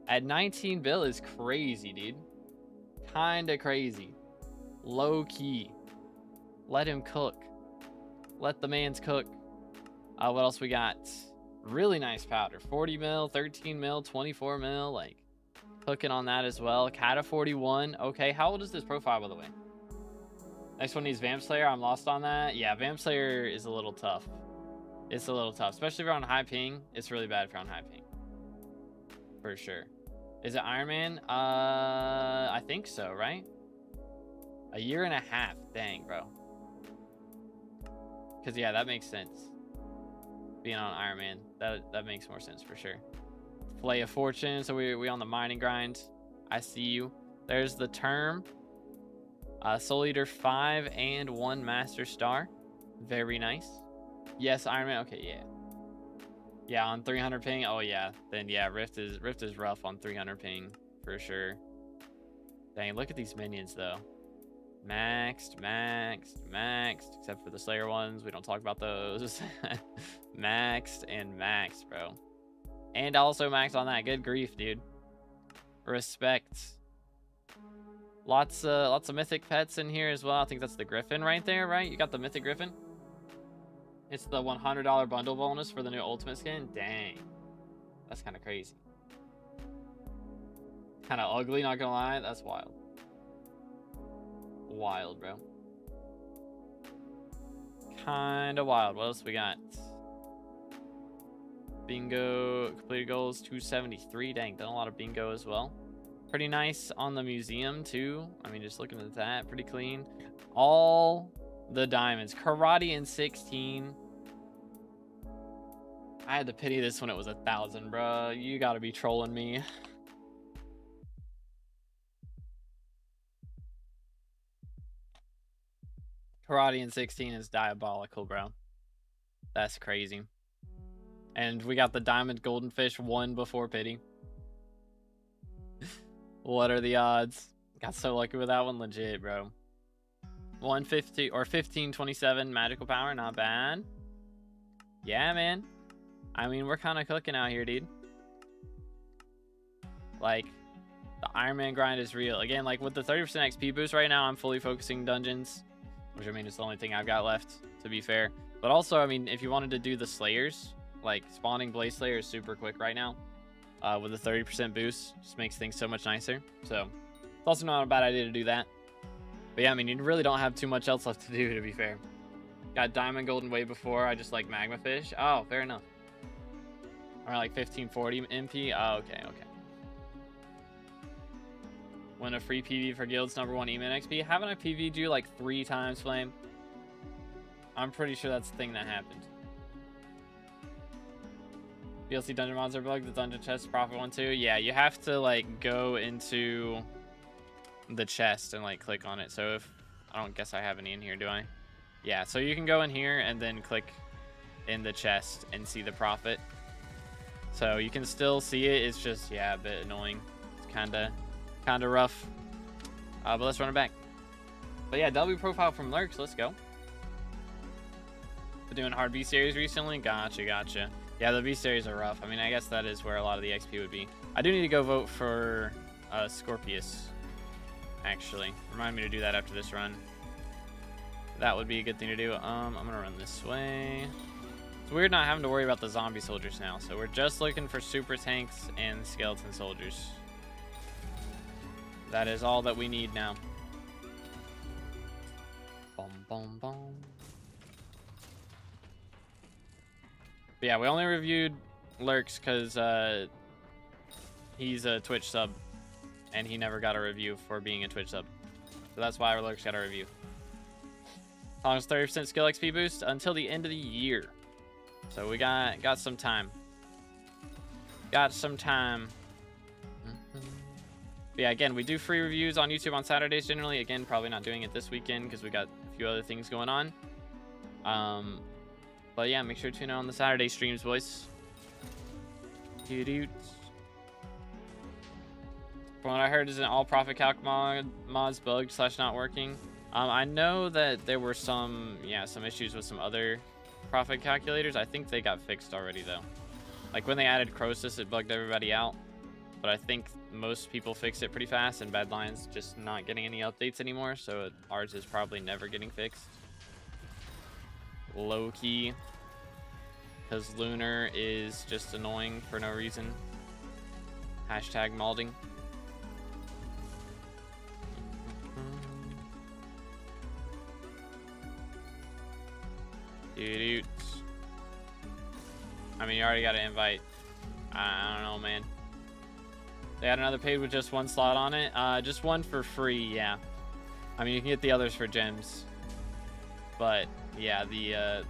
at 19 bill is crazy, dude. Kinda crazy. Low key. Let him cook. Let the mans cook. What else we got? Really nice powder. 40 mil, 13 mil, 24 mil. Like, cooking on that as well. Kata 41. Okay, how old is this profile, by the way? Next one needs Vamp Slayer. I'm lost on that. Yeah, Vamp Slayer is a little tough. It's a little tough, especially if you're on high ping. It's really bad if you're on high ping. For sure. Is it Iron Man? I think so, right? A year and a half. Dang, bro. Because, yeah, that makes sense. Being on Iron Man. That makes more sense for sure. Flay of Fortune. So we on the mining grind. I see you. There's the term. Soul Eater 5 and 1 Master Star. Very nice. Yes, Iron Man. Okay, yeah. Yeah, on 300 ping. Oh yeah. Then yeah, Rift is rough on 300 ping for sure. Dang, look at these minions though. Maxed. Except for the Slayer ones. We don't talk about those. Maxed and maxed, bro. And also maxed on that. Good grief, dude. Respect. Lots of mythic pets in here as well. I think that's the Griffin right there, right? You got the mythic Griffin. It's the $100 bundle bonus for the new ultimate skin. Dang. That's kind of crazy. Kind of ugly, not gonna lie. That's wild. Wild, bro. Kind of wild. What else we got? Bingo. Completed goals 273. Dang, done a lot of bingo as well. Pretty nice on the museum too. I mean, just looking at that, pretty clean. All the diamonds. Karate in 16. I had to pity this when it was 1,000, bro. You gotta be trolling me. Karate in 16 is diabolical, bro. That's crazy. And we got the diamond golden fish 1 before pity. What are the odds? Got so lucky with that one, legit, bro. 150 or 1527 magical power, not bad. Yeah, man. I mean, we're kind of cooking out here, dude. Like, the Iron Man grind is real. Again, like with the 30% XP boost right now, I'm fully focusing dungeons, which I mean, it's the only thing I've got left, to be fair. But also, I mean, if you wanted to do the Slayers, like spawning Blaze Slayer is super quick right now. With a 30% boost, just makes things so much nicer. So, it's also not a bad idea to do that. But yeah, I mean, you really don't have too much else left to do, to be fair. Got Diamond Golden way before, I just like Magma Fish. Oh, fair enough. Or like 1540 MP. Oh, okay. Win a free PV for guild's #1 Eman XP. Haven't I PV'd you like 3 times, Flame? I'm pretty sure that's the thing that happened. DLC dungeon mods are bugged. The dungeon chest profit one too. Yeah, you have to like go into the chest and like click on it. So if I don't guess I have any in here, do I? Yeah, so you can go in here and then click in the chest and see the profit. So you can still see it. It's just, yeah, a bit annoying. It's kind of rough. But let's run it back. But yeah, W profile from Lurks. Let's go. Been doing hard Bestiaries recently. Gotcha. Yeah, the Bestiaries are rough. I mean, I guess that is where a lot of the XP would be. I do need to go vote for Scorpius, actually. Remind me to do that after this run. That would be a good thing to do. I'm gonna run this way. It's weird not having to worry about the zombie soldiers now. So we're just looking for super tanks and skeleton soldiers. That is all that we need now. Boom. But yeah, we only reviewed Lurks because he's a Twitch sub, and he never got a review for being a Twitch sub. So that's why our Lurks got a review. As 30% skill XP boost until the end of the year. So we got some time. But yeah, again, we do free reviews on YouTube on Saturdays generally. Again, probably not doing it this weekend because we got a few other things going on. But yeah, make sure to tune in on the Saturday streams, boys. From what I heard, is an all profit calc mods bugged / not working. I know that there were some issues with some other profit calculators. I think they got fixed already though. Like when they added Croesus, it bugged everybody out. But I think most people fixed it pretty fast, and Badlions just not getting any updates anymore. So ours is probably never getting fixed. Low key, because Lunar is just annoying for no reason. Hashtag malding. Dude. I mean, you already got an invite. I don't know, man. They had another page with just 1 slot on it. Just 1 for free, yeah. I mean, you can get the others for gems. But yeah, the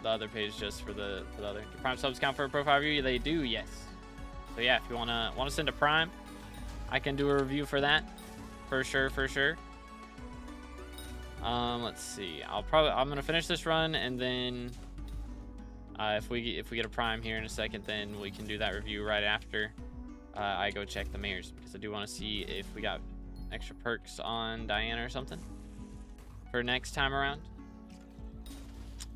other page just for the other. Do Prime subs count for a profile review? They do, yes. So yeah, if you wanna send a Prime, I can do a review for that, for sure. Let's see. I'm gonna finish this run, and then if we get a Prime here in a second, then we can do that review right after I go check the mares, because I do want to see if we got extra perks on Diana or something for next time around.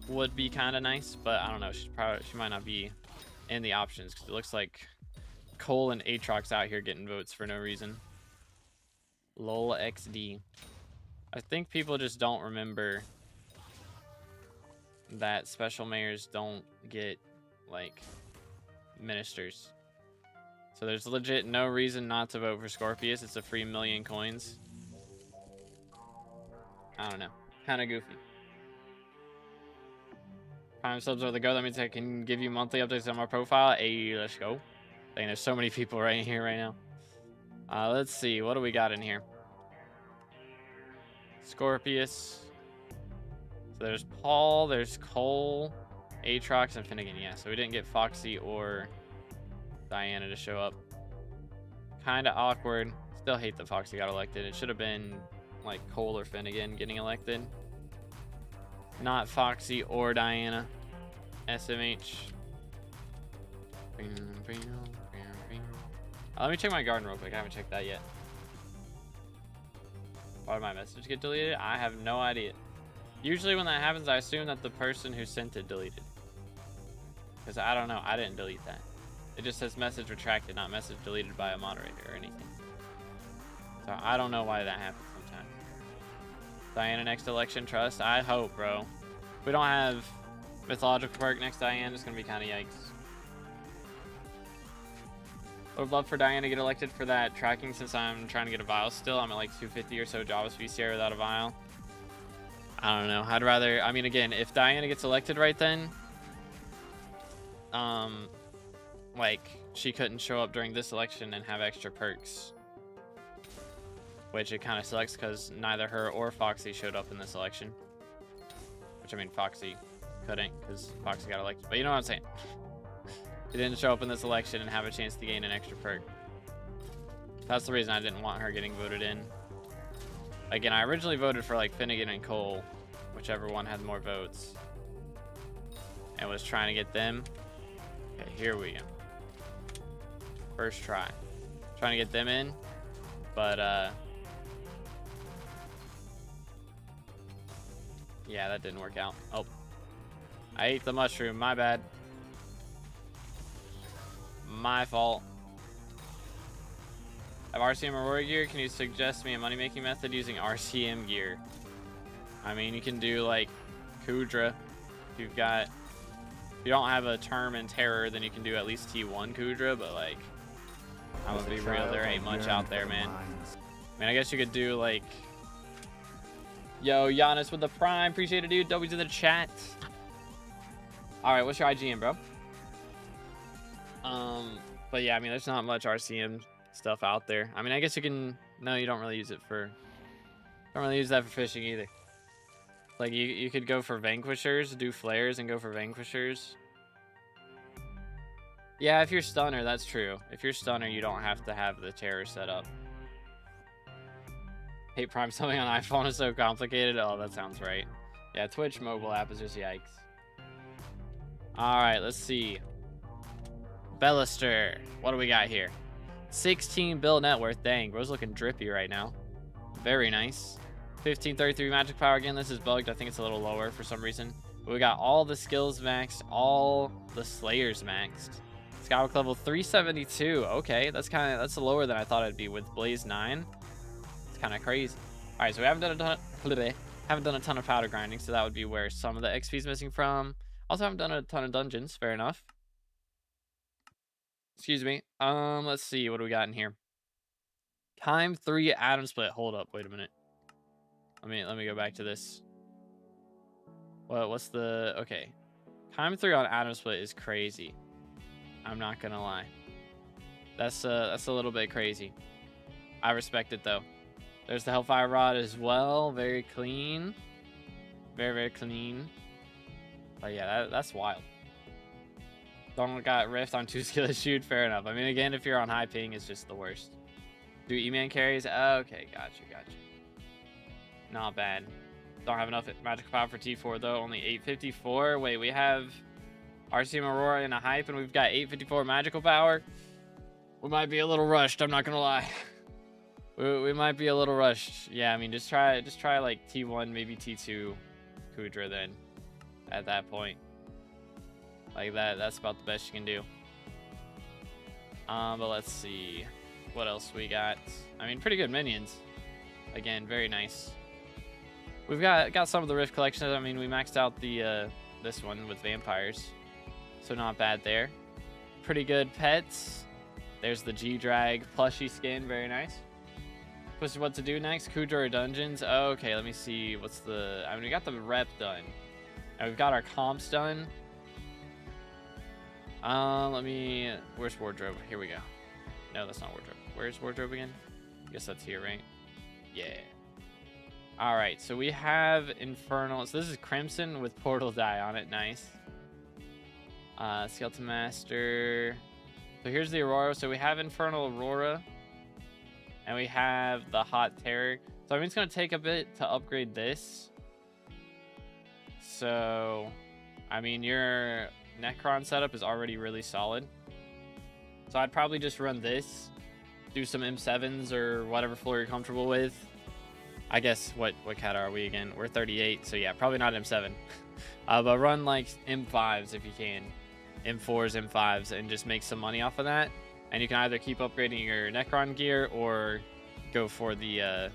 Would be kind of nice, but I don't know. She might not be in the options, because it looks like Cole and Aatrox out here getting votes for no reason. Lol XD. I think people just don't remember that special mayors don't get like ministers. So there's legit no reason not to vote for Scorpius. It's a free 1,000,000 coins. I don't know. Kind of goofy. Prime subs are the go. That means I can give you monthly updates on my profile. Hey, let's go. Dang, there's so many people right here right now. Let's see. What do we got in here? Scorpius. So there's Paul, there's Cole, Aatrox, and Finnegan. Yeah, so we didn't get Foxy or Diana to show up. Kind of awkward. Still hate that Foxy got elected. It should have been like Cole or Finnegan getting elected. Not Foxy or Diana. SMH. Let me check my garden real quick. I haven't checked that yet. Why did my message get deleted? I have no idea. Usually when that happens, I assume that the person who sent it deleted. Because I don't know. I didn't delete that. It just says message retracted, not message deleted by a moderator or anything. So I don't know why that happens sometimes. Diana next election, trust? I hope, bro. If we don't have mythological perk next Diana, it's going to be kind of yikes. I would love for Diana to get elected for that tracking, since I'm trying to get a vial still. I'm at like 250 or so Java's VCR without a vial. I don't know. I'd rather, I mean, again, if Diana gets elected right then, like, she couldn't show up during this election and have extra perks. Which it kind of sucks because neither her or Foxy showed up in this election. Which, I mean, Foxy couldn't because Foxy got elected. But you know what I'm saying. She didn't show up in this election and have a chance to gain an extra perk. That's the reason I didn't want her getting voted in. Again, I originally voted for, like, Finnegan and Cole, whichever one had more votes. And was trying to get them. Okay, here we go. First try. Trying to get them in. But, yeah, that didn't work out. Oh. I ate the mushroom. My bad. My fault. I have RCM Aurora gear. Can you suggest me a money-making method using RCM gear? I mean, you can do, like, Kudra. If you've got... If you don't have a term in Terror, then you can do at least T1 Kudra, but, like... I'm gonna be real, there ain't much out there, man. I mean, I guess you could do, like... Yo, Giannis with the Prime. Appreciate it, dude. W's in the chat. Alright, what's your IGN, bro? But yeah, I mean, there's not much RCM stuff out there. I mean, I guess you can... No, you don't really use it for... Don't really use that for fishing either. Like, you could go for Vanquishers, do flares, and go for Vanquishers. Yeah, if you're Stunner, that's true. If you're Stunner, you don't have to have the Terror set up. Hate Prime something on iPhone is so complicated. Oh, that sounds right. Yeah, Twitch mobile app is just yikes. Alright, let's see. Bellister. What do we got here? 16 bill net worth. Dang, bro's looking drippy right now. Very nice. 1533 magic power. Again, this is bugged. I think it's a little lower for some reason. But we got all the skills maxed, all the slayers maxed. Skywalk level 372. Okay, that's lower than I thought it'd be with Blaze 9. It's kind of crazy. All right, so we haven't done a ton of powder grinding, so that would be where some of the XP is missing from. Also haven't done a ton of dungeons. Fair enough. Excuse me. Let's see. What do we got in here? Time 3 atom split. Hold up. Wait a minute. Let me go back to this. What's the... Okay. Time 3 on atom split is crazy. I'm not gonna lie. That's a little bit crazy. I respect it, though. There's the Hellfire Rod as well. Very clean. Very, very clean. But yeah, that's wild. Donald got rift on 2 skill shoot. Fair enough. I mean, again, if you're on high ping, it's just the worst. Do E-Man carries? Okay, gotcha. Not bad. Don't have enough magical power for T4, though. Only 854. Wait, we have RCM Aurora in a hype, and we've got 854 magical power. We might be a little rushed. I'm not gonna lie. we might be a little rushed. Yeah, I mean, just try like T1, maybe T2 Kudra then. At that point. Like that's about the best you can do. But let's see what else we got. I mean, pretty good minions. Again, very nice. We've got some of the Rift collections. I mean, we maxed out the this one with vampires, so not bad there. Pretty good pets. There's the G-Drag plushie skin, very nice. What to do next? Kudra or dungeons? Okay, let me see. What's the... I mean, we got the rep done. And we've got our comps done. Where's wardrobe? Here we go. No, that's not wardrobe. Where's wardrobe again? I guess that's here, right? Yeah. All right, so we have Infernal. So this is Crimson with Portal Die on it. Nice. Skeleton Master. So here's the Aurora. So we have Infernal Aurora. And we have the Hot Terror. So I mean, it's going to take a bit to upgrade this. So, I mean, your Necron setup is already really solid. So I'd probably just run this. Do some M7s or whatever floor you're comfortable with. I guess, what cat are we again? We're 38, so yeah, probably not M7. But run like M5s if you can. M4s, M5s, and just make some money off of that. And you can either keep upgrading your Necron gear or go for the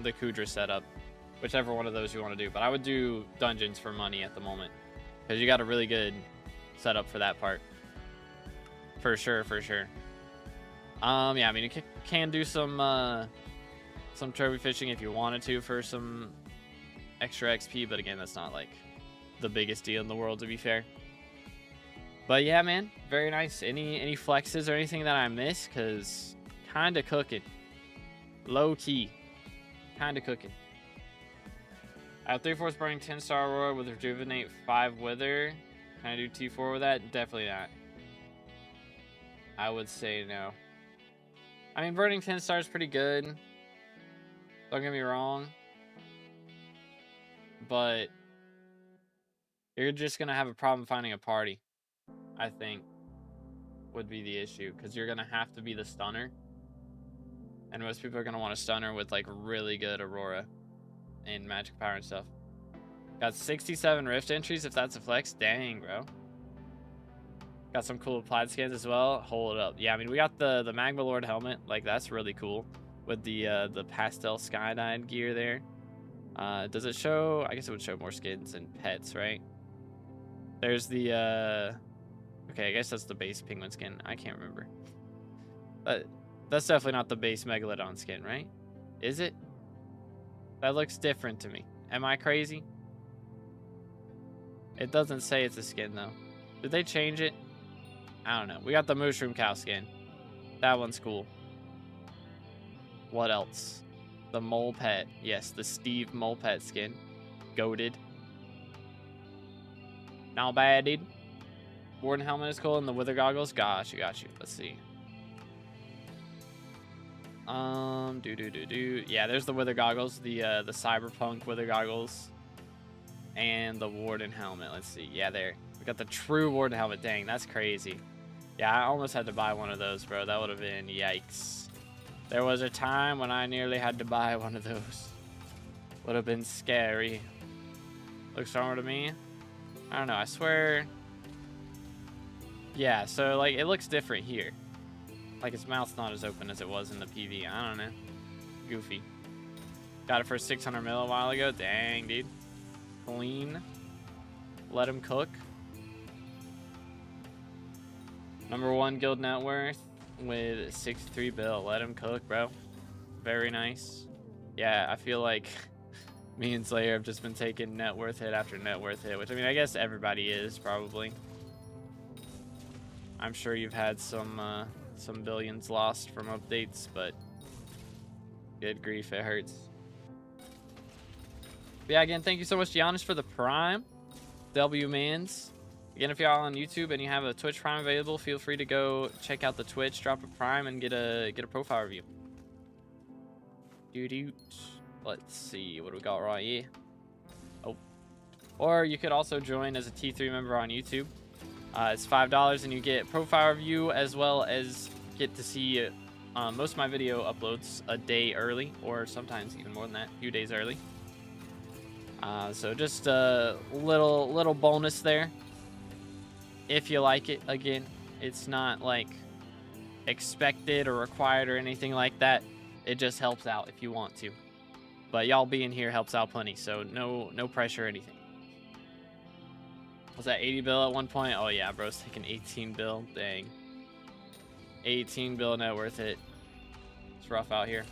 Kudra setup. Whichever one of those you want to do. But I would do dungeons for money at the moment. Because you got a really good setup for that part. For sure, for sure. Yeah, I mean, you can do some trophy fishing if you wanted to for some extra XP. But again, that's not like the biggest deal in the world, to be fair. But yeah, man, very nice. Any flexes or anything that I missed? Because kind of cooking. Low key. Kind of cooking. I have 3/4 burning 10-star Aurora with Rejuvenate 5 Wither. Can I do T4 with that? Definitely not. I would say no. I mean, burning 10 stars is pretty good. Don't get me wrong. But you're just going to have a problem finding a party, I think, would be the issue. Because you're going to have to be the stunner. And most people are going to want a stunner with, like, really good Aurora and magic power and stuff. Got 67 Rift entries, if that's a flex. Dang, bro. Got some cool plaid skins as well. Hold up. Yeah, I mean, we got the Magma Lord helmet. Like, that's really cool. With the pastel skydyed gear there. Does it show? I guess it would show more skins and pets, right? There's the... Okay, I guess that's the base penguin skin. I can't remember. But that's definitely not the base Megalodon skin, right? Is it? That looks different to me. Am I crazy? It doesn't say it's a skin, though. Did they change it? I don't know. We got the Mushroom Cow skin. That one's cool. What else? The Mole Pet. Yes, the Steve Mole Pet skin. Goated. Not bad, dude. Warden helmet is cool, and the Wither goggles. Gosh, got you. Let's see. Yeah, there's the Wither goggles. The Cyberpunk Wither goggles. And the Warden helmet. Let's see. Yeah, there. We got the true Warden helmet. Dang, that's crazy. Yeah, I almost had to buy one of those, bro. That would have been yikes. There was a time when I nearly had to buy one of those. Would have been scary. Looks stronger to me. I don't know. I swear. Yeah, so, like, it looks different here. Like, his mouth's not as open as it was in the PV. I don't know. Goofy. Got it for 600 mil a while ago. Dang, dude. Clean. Let him cook. #1 guild net worth with 63 bill. Let him cook, bro. Very nice. Yeah, I feel like me and Slayer have just been taking net worth hit after net worth hit, which, I mean, I guess everybody is, probably. I'm sure you've had some billions lost from updates, but good grief, it hurts. But yeah, again, thank you so much, Giannis, for the Prime. WMans. Again, if you're all on YouTube and you have a Twitch Prime available, feel free to go check out the Twitch, drop a Prime, and get a profile review. Let's see, what do we got right here? Oh. Or you could also join as a T3 member on YouTube. It's $5 and you get profile review as well as get to see most of my video uploads a day early, or sometimes even more than that, a few days early. So just a little bonus there. If you like it. Again, it's not like expected or required or anything like that. It just helps out if you want to. But y'all being here helps out plenty, so no pressure or anything. Was that 80 bill at one point? Oh yeah, bro's taking 18 bill. Dang. 18 bill net worth it. It's rough out here.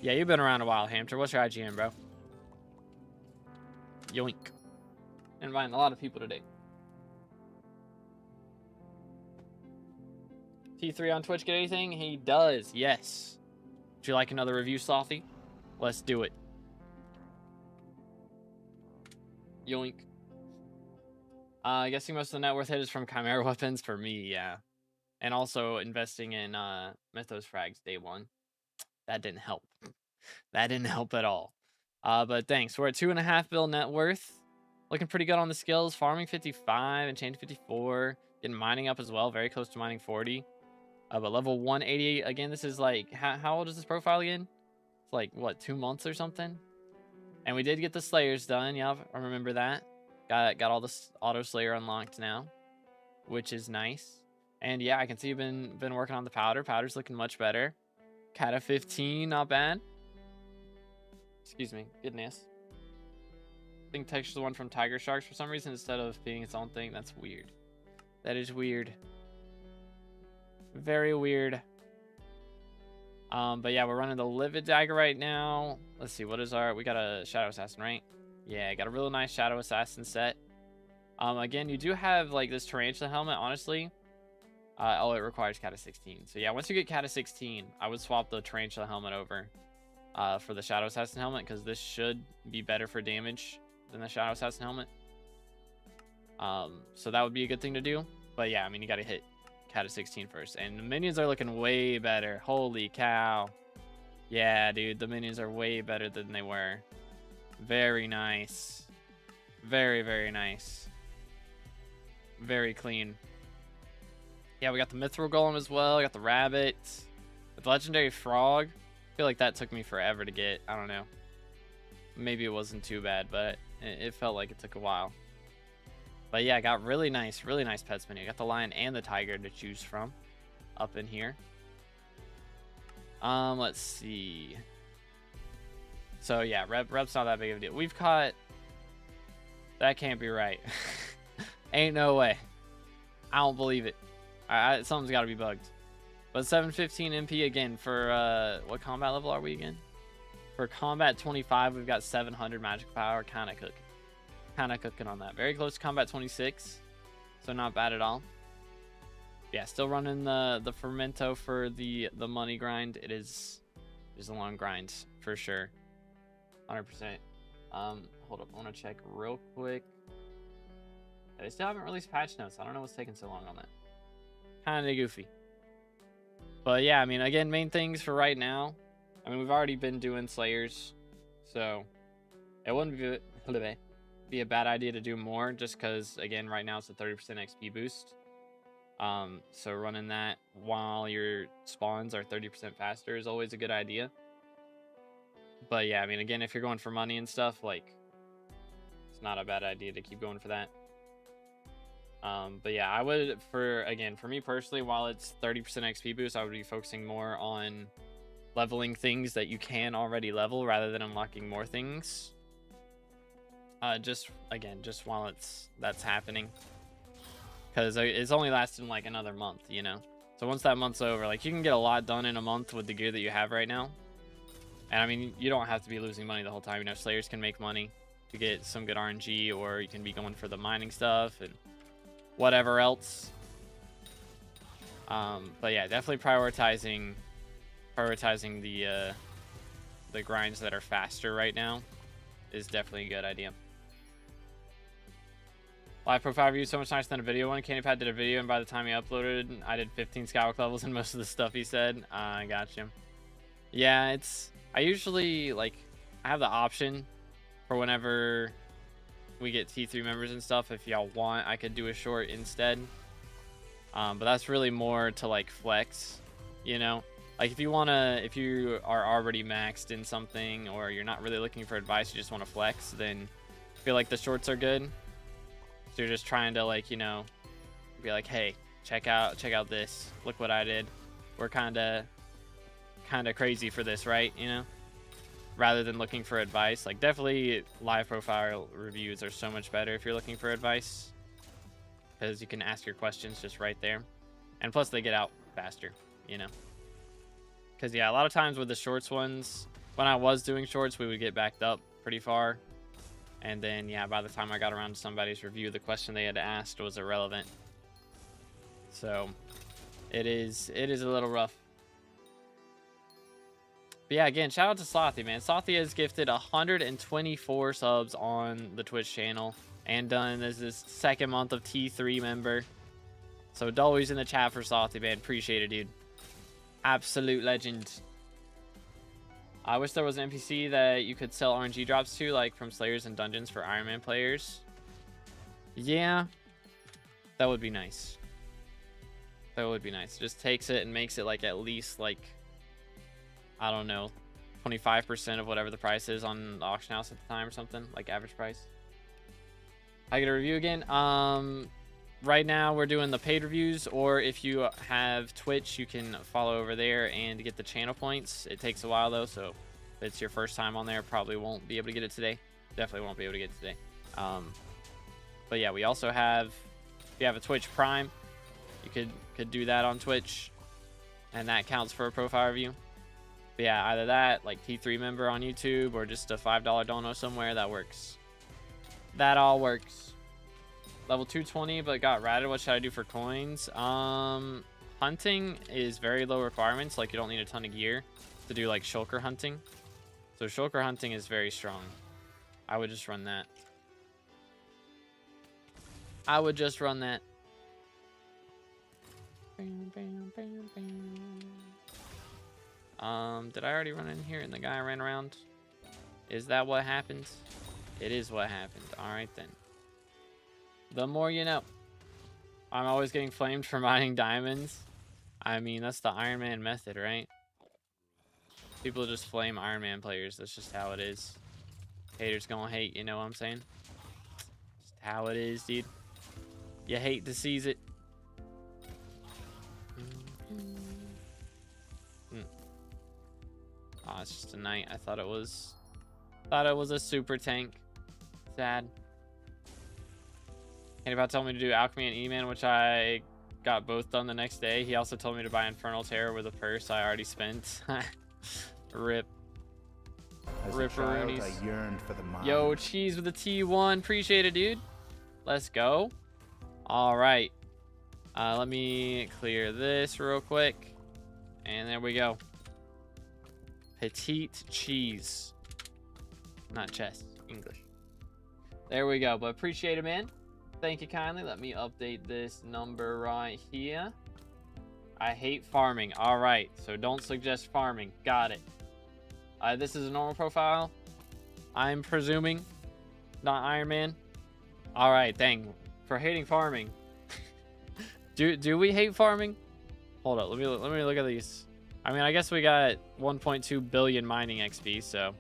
Yeah, you've been around a while, Hamster. What's your IGN, bro? Yoink. Inviting a lot of people today. T3 on Twitch, get anything? He does, yes. Would you like another review, Slothy? Let's do it. Yoink. Guessing most of the net worth hit is from Chimera weapons for me, yeah. And also investing in Mythos frags day one. That didn't help. That didn't help at all. But thanks. We're at 2.5 bill net worth. Looking pretty good on the skills. Farming 55, enchanting 54. Getting mining up as well. Very close to mining 40. But level 188. Again, this is like, how old is this profile again? It's like, what, 2 months or something? And we did get the Slayers done. Yeah, I remember that. Got all this auto Slayer unlocked now, which is nice. And yeah, I can see you've been working on the powder. Powder's looking much better. Kata 15, not bad. Excuse me, goodness. I think texture's the one from Tiger Sharks for some reason instead of being its own thing. That's weird. That is weird. Very weird. But yeah, we're running the Livid Dagger right now. Let's see, what is we got a Shadow Assassin, right? Yeah, got a real nice Shadow Assassin set. Again, you do have like this Tarantula helmet, honestly. Oh, it requires Cata 16. So yeah, once you get Cata 16, I would swap the Tarantula helmet over for the Shadow Assassin helmet, because this should be better for damage than the Shadow Assassin helmet. So that would be a good thing to do. But yeah, I mean, you got to hit Cata 16 first. And the minions are looking way better. Holy cow. Yeah, dude, the minions are way better than they were. Very nice. Very, very nice. Very clean. Yeah, we got the Mithril Golem as well. We got the Rabbit. The Legendary Frog. I feel like that took me forever to get. I don't know. Maybe it wasn't too bad, but it felt like it took a while. But yeah, I got really nice pets menu. I got the lion and the tiger to choose from up in here. Let's see. So yeah, rep's not that big of a deal. We've caught... That can't be right. Ain't no way. I don't believe it. Something's got to be bugged. But 715 MP again for what combat level are we again? For combat 25, we've got 700 magic power. Kind of cooking on that. Very close to combat 26, so not bad at all. Yeah, still running the Fermento for the money grind. It is a long grind for sure. 100%. Hold up, I want to check real quick. They still haven't released patch notes. I don't know what's taking so long on that. Kind of goofy. But yeah, I mean, again, main things for right now. I mean, we've already been doing Slayers, so it wouldn't be a bad idea to do more, just because, again, right now it's a 30% XP boost. So running that while your spawns are 30% faster is always a good idea. But yeah, I mean, again, if you're going for money and stuff, like, it's not a bad idea to keep going for that. But yeah, I would, for me personally, while it's 30% XP boost, I would be focusing more on leveling things that you can already level rather than unlocking more things. Just while that's happening, because it's only lasting like another month, you know. So once that month's over, like, you can get a lot done in a month with the gear that you have right now. And I mean, you don't have to be losing money the whole time. You know, Slayers can make money to get some good RNG, or you can be going for the mining stuff and whatever else. But yeah, definitely prioritizing the grinds that are faster right now is definitely a good idea. Live profile review so much nicer than a video one. CandyPad did a video, and by the time he uploaded, I did 15 Skywalk levels and most of the stuff he said. I got you. Yeah, I usually, like, I have the option for whenever we get T3 members and stuff. If y'all want, I could do a short instead. But that's really more to, like, flex, you know? Like, if you are already maxed in something, or you're not really looking for advice, you just want to flex, then I feel like the shorts are good. So you're just trying to, like, you know, be like, hey, check out this. Look what I did. We're kind of crazy for this, right? You know? Rather than looking for advice. Like, definitely live profile reviews are so much better if you're looking for advice, because you can ask your questions just right there. And plus, they get out faster, you know? Because, yeah, a lot of times with the shorts ones, when I was doing shorts, we would get backed up pretty far. And then, yeah, by the time I got around to somebody's review, the question they had asked was irrelevant. So, it is a little rough. But yeah, again, shout out to Slothy, man. Slothy has gifted 124 subs on the Twitch channel and done as his second month of T3 member. So, always in the chat for Slothy, man. Appreciate it, dude. Absolute legend. I wish there was an NPC that you could sell RNG drops to, like from Slayers and Dungeons for Iron Man players. Yeah, that would be nice. That would be nice. Just takes it and makes it like at least like, I don't know, 25% of whatever the price is on the auction house at the time or something, like average price. I get a review again. Right now we're doing the paid reviews, or if you have Twitch, you can follow over there and get the channel points. It takes a while though, so if it's your first time on there, probably won't be able to get it today. Definitely won't be able to get it today. But yeah, we also have, if you have a Twitch Prime, you could do that on Twitch, and that counts for a profile review. But yeah, either that, like T3 member on YouTube, or just a $5 dono somewhere, that works. That all works. Level 220, but got ratted. What should I do for coins? Hunting is very low requirements. Like, you don't need a ton of gear to do, like, shulker hunting. So shulker hunting is very strong. I would just run that. I would just run that. Did I already run in here and the guy ran around? Is that what happened? It is what happened. All right, then. The more you know. I'm always getting flamed for mining diamonds. I mean, that's the Iron Man method, right? People just flame Iron Man players. That's just how it is. Haters gonna hate, you know what I'm saying? Just how it is, dude. You hate to seize it. Oh, it's just a knight. I thought it was a super tank. Sad. And about told me to do alchemy and E-Man, which I got both done the next day. He also told me to buy Infernal Terror with a purse I already spent. Rip. Ripperoonies. I yearned for the mines. Yo, cheese with a T1. Appreciate it, dude. Let's go. All right. Let me clear this real quick. And there we go. Petite cheese. Not chess. English. There we go. But appreciate it, man. Thank you kindly. Let me update this number right here. I hate farming. All right. So don't suggest farming. Got it. This is a normal profile. I'm presuming. Not Iron Man. All right. Dang. For hating farming. Do we hate farming? Hold up. Let me look at these. I mean, I guess we got 1.2 billion mining XP, so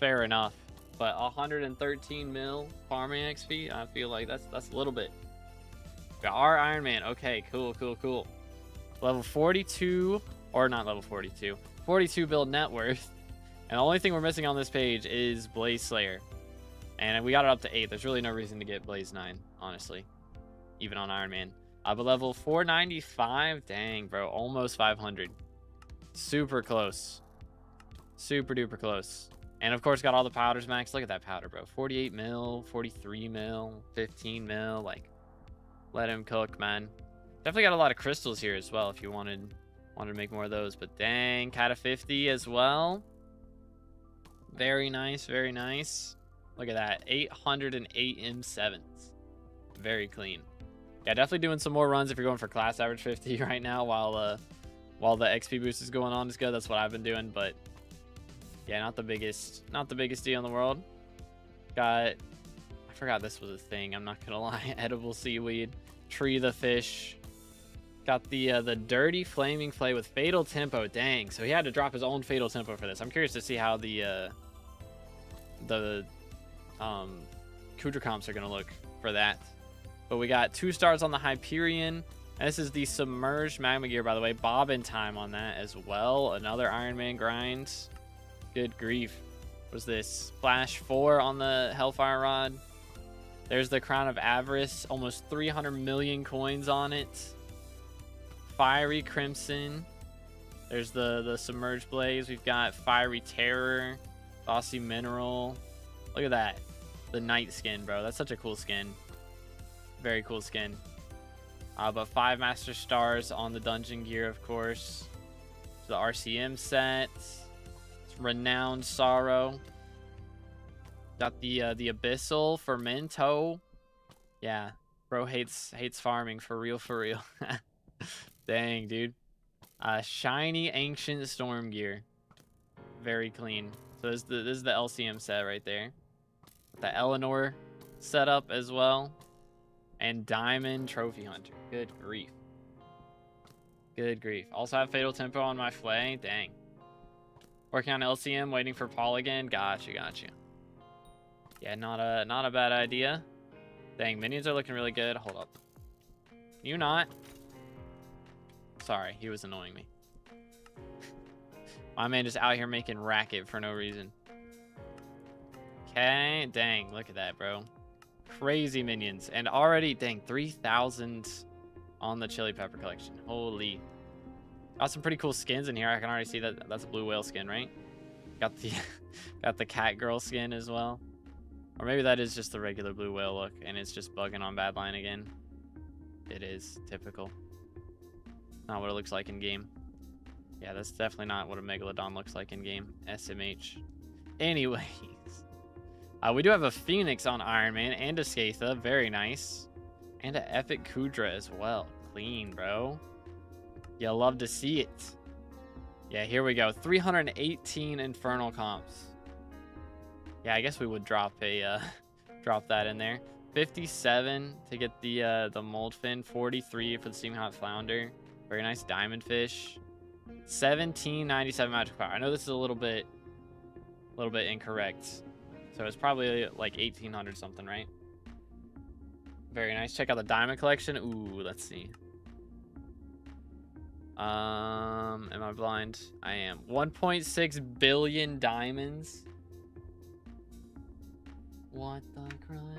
fair enough. But 113 mil farming XP, I feel like that's a little bit. Got our Iron Man. Okay, cool. Level 42, or not level 42. 42 build net worth. And the only thing we're missing on this page is Blaze Slayer. And we got it up to 8. There's really no reason to get Blaze 9, honestly. Even on Iron Man. But level 495, dang, bro. Almost 500. Super close. Super duper close. And of course, got all the powders max. Look at that powder, bro. 48 mil, 43 mil, 15 mil. Like, let him cook, man. Definitely got a lot of crystals here as well if you wanted to make more of those. But dang, Kata 50 as well. Very nice, very nice. Look at that. 808 M7s. Very clean. Yeah, definitely doing some more runs if you're going for class average 50 right now while the XP boost is going on is good. That's what I've been doing, but yeah, not the biggest deal in the world. I forgot this was a thing. I'm not gonna lie. Edible seaweed, tree the fish. Got the dirty flaming flay with fatal tempo. Dang, so he had to drop his own fatal tempo for this. I'm curious to see how the Kudra comps are gonna look for that. But we got 2 stars on the Hyperion. This is the submerged magma gear, by the way. Bobbin time on that as well. Another Iron Man grind. Good grief. What was this? Flash 4 on the Hellfire Rod. There's the Crown of Avarice. Almost 300 million coins on it. Fiery Crimson. There's the Submerged Blaze. We've got Fiery Terror. Bossy Mineral. Look at that. The Night skin, bro. That's such a cool skin. Very cool skin. But 5 Master Stars on the Dungeon Gear, of course. The RCM set. Renowned Sorrow. Got the Abyssal Fermento. Yeah, bro hates farming for real. Dang, dude. Shiny Ancient Storm Gear. Very clean. So this is the LCM set right there. The Eleanor setup as well. And Diamond Trophy Hunter. Good grief. Good grief. Also have Fatal Tempo on my Flay. Dang. Working on LCM, waiting for Paul again. Gotcha. Yeah, not a bad idea. Dang, minions are looking really good. Hold up. You not? Sorry, he was annoying me. My man just out here making racket for no reason. Okay, dang, look at that, bro. Crazy minions. And already, dang, 3,000 on the Chili Pepper collection. Holy. Got some pretty cool skins in here. I can already see that that's a blue whale skin, right? Got the got the cat girl skin as well. Or maybe that is just the regular blue whale look and it's just bugging on Badline again. It is typical. Not what it looks like in game. Yeah, that's definitely not what a Megalodon looks like in game. SMH. Anyways. We do have a Phoenix on Iron Man and a Skatha. Very nice. And an Epic Kudra as well. Clean, bro. You'll love to see it. Yeah, here we go. 318 Infernal comps. Yeah, I guess we would drop a drop that in there. 57 to get the mold fin. 43 for the Steaming Hot Flounder. Very nice Diamond Fish. 1797 magic power. I know this is a little bit incorrect. So it's probably like 1800 something, right? Very nice. Check out the diamond collection. Ooh, let's see. Am I blind? I am. 1.6 billion diamonds. What the crud?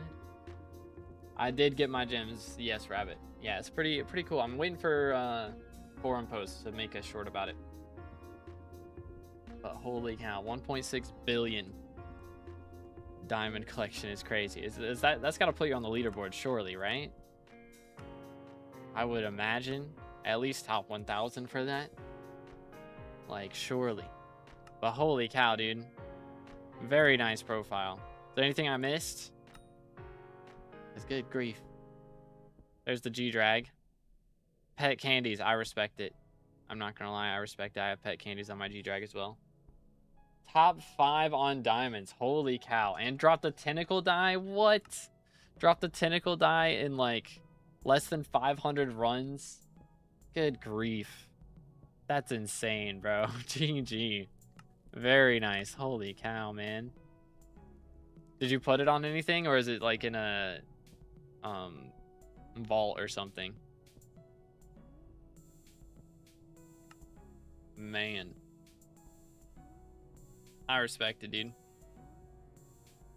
I did get my gems. Yes, Rabbit. Yeah, it's pretty cool. I'm waiting for forum posts to make a short about it. But holy cow, 1.6 billion diamond collection is crazy. Is that's got to put you on the leaderboard, surely, right? I would imagine at least top 1,000 for that. Like, surely. But holy cow, dude. Very nice profile. Is there anything I missed? It's good grief. There's the G-Drag. Pet candies. I respect it. I'm not going to lie. I respect it. I have pet candies on my G-Drag as well. Top 5 on diamonds. Holy cow. And drop the tentacle die? What? Drop the tentacle die in like less than 500 runs? Good grief. That's insane, bro. GG. Very nice. Holy cow, man. Did you put it on anything, or is it like in a vault or something? Man. I respect it, dude.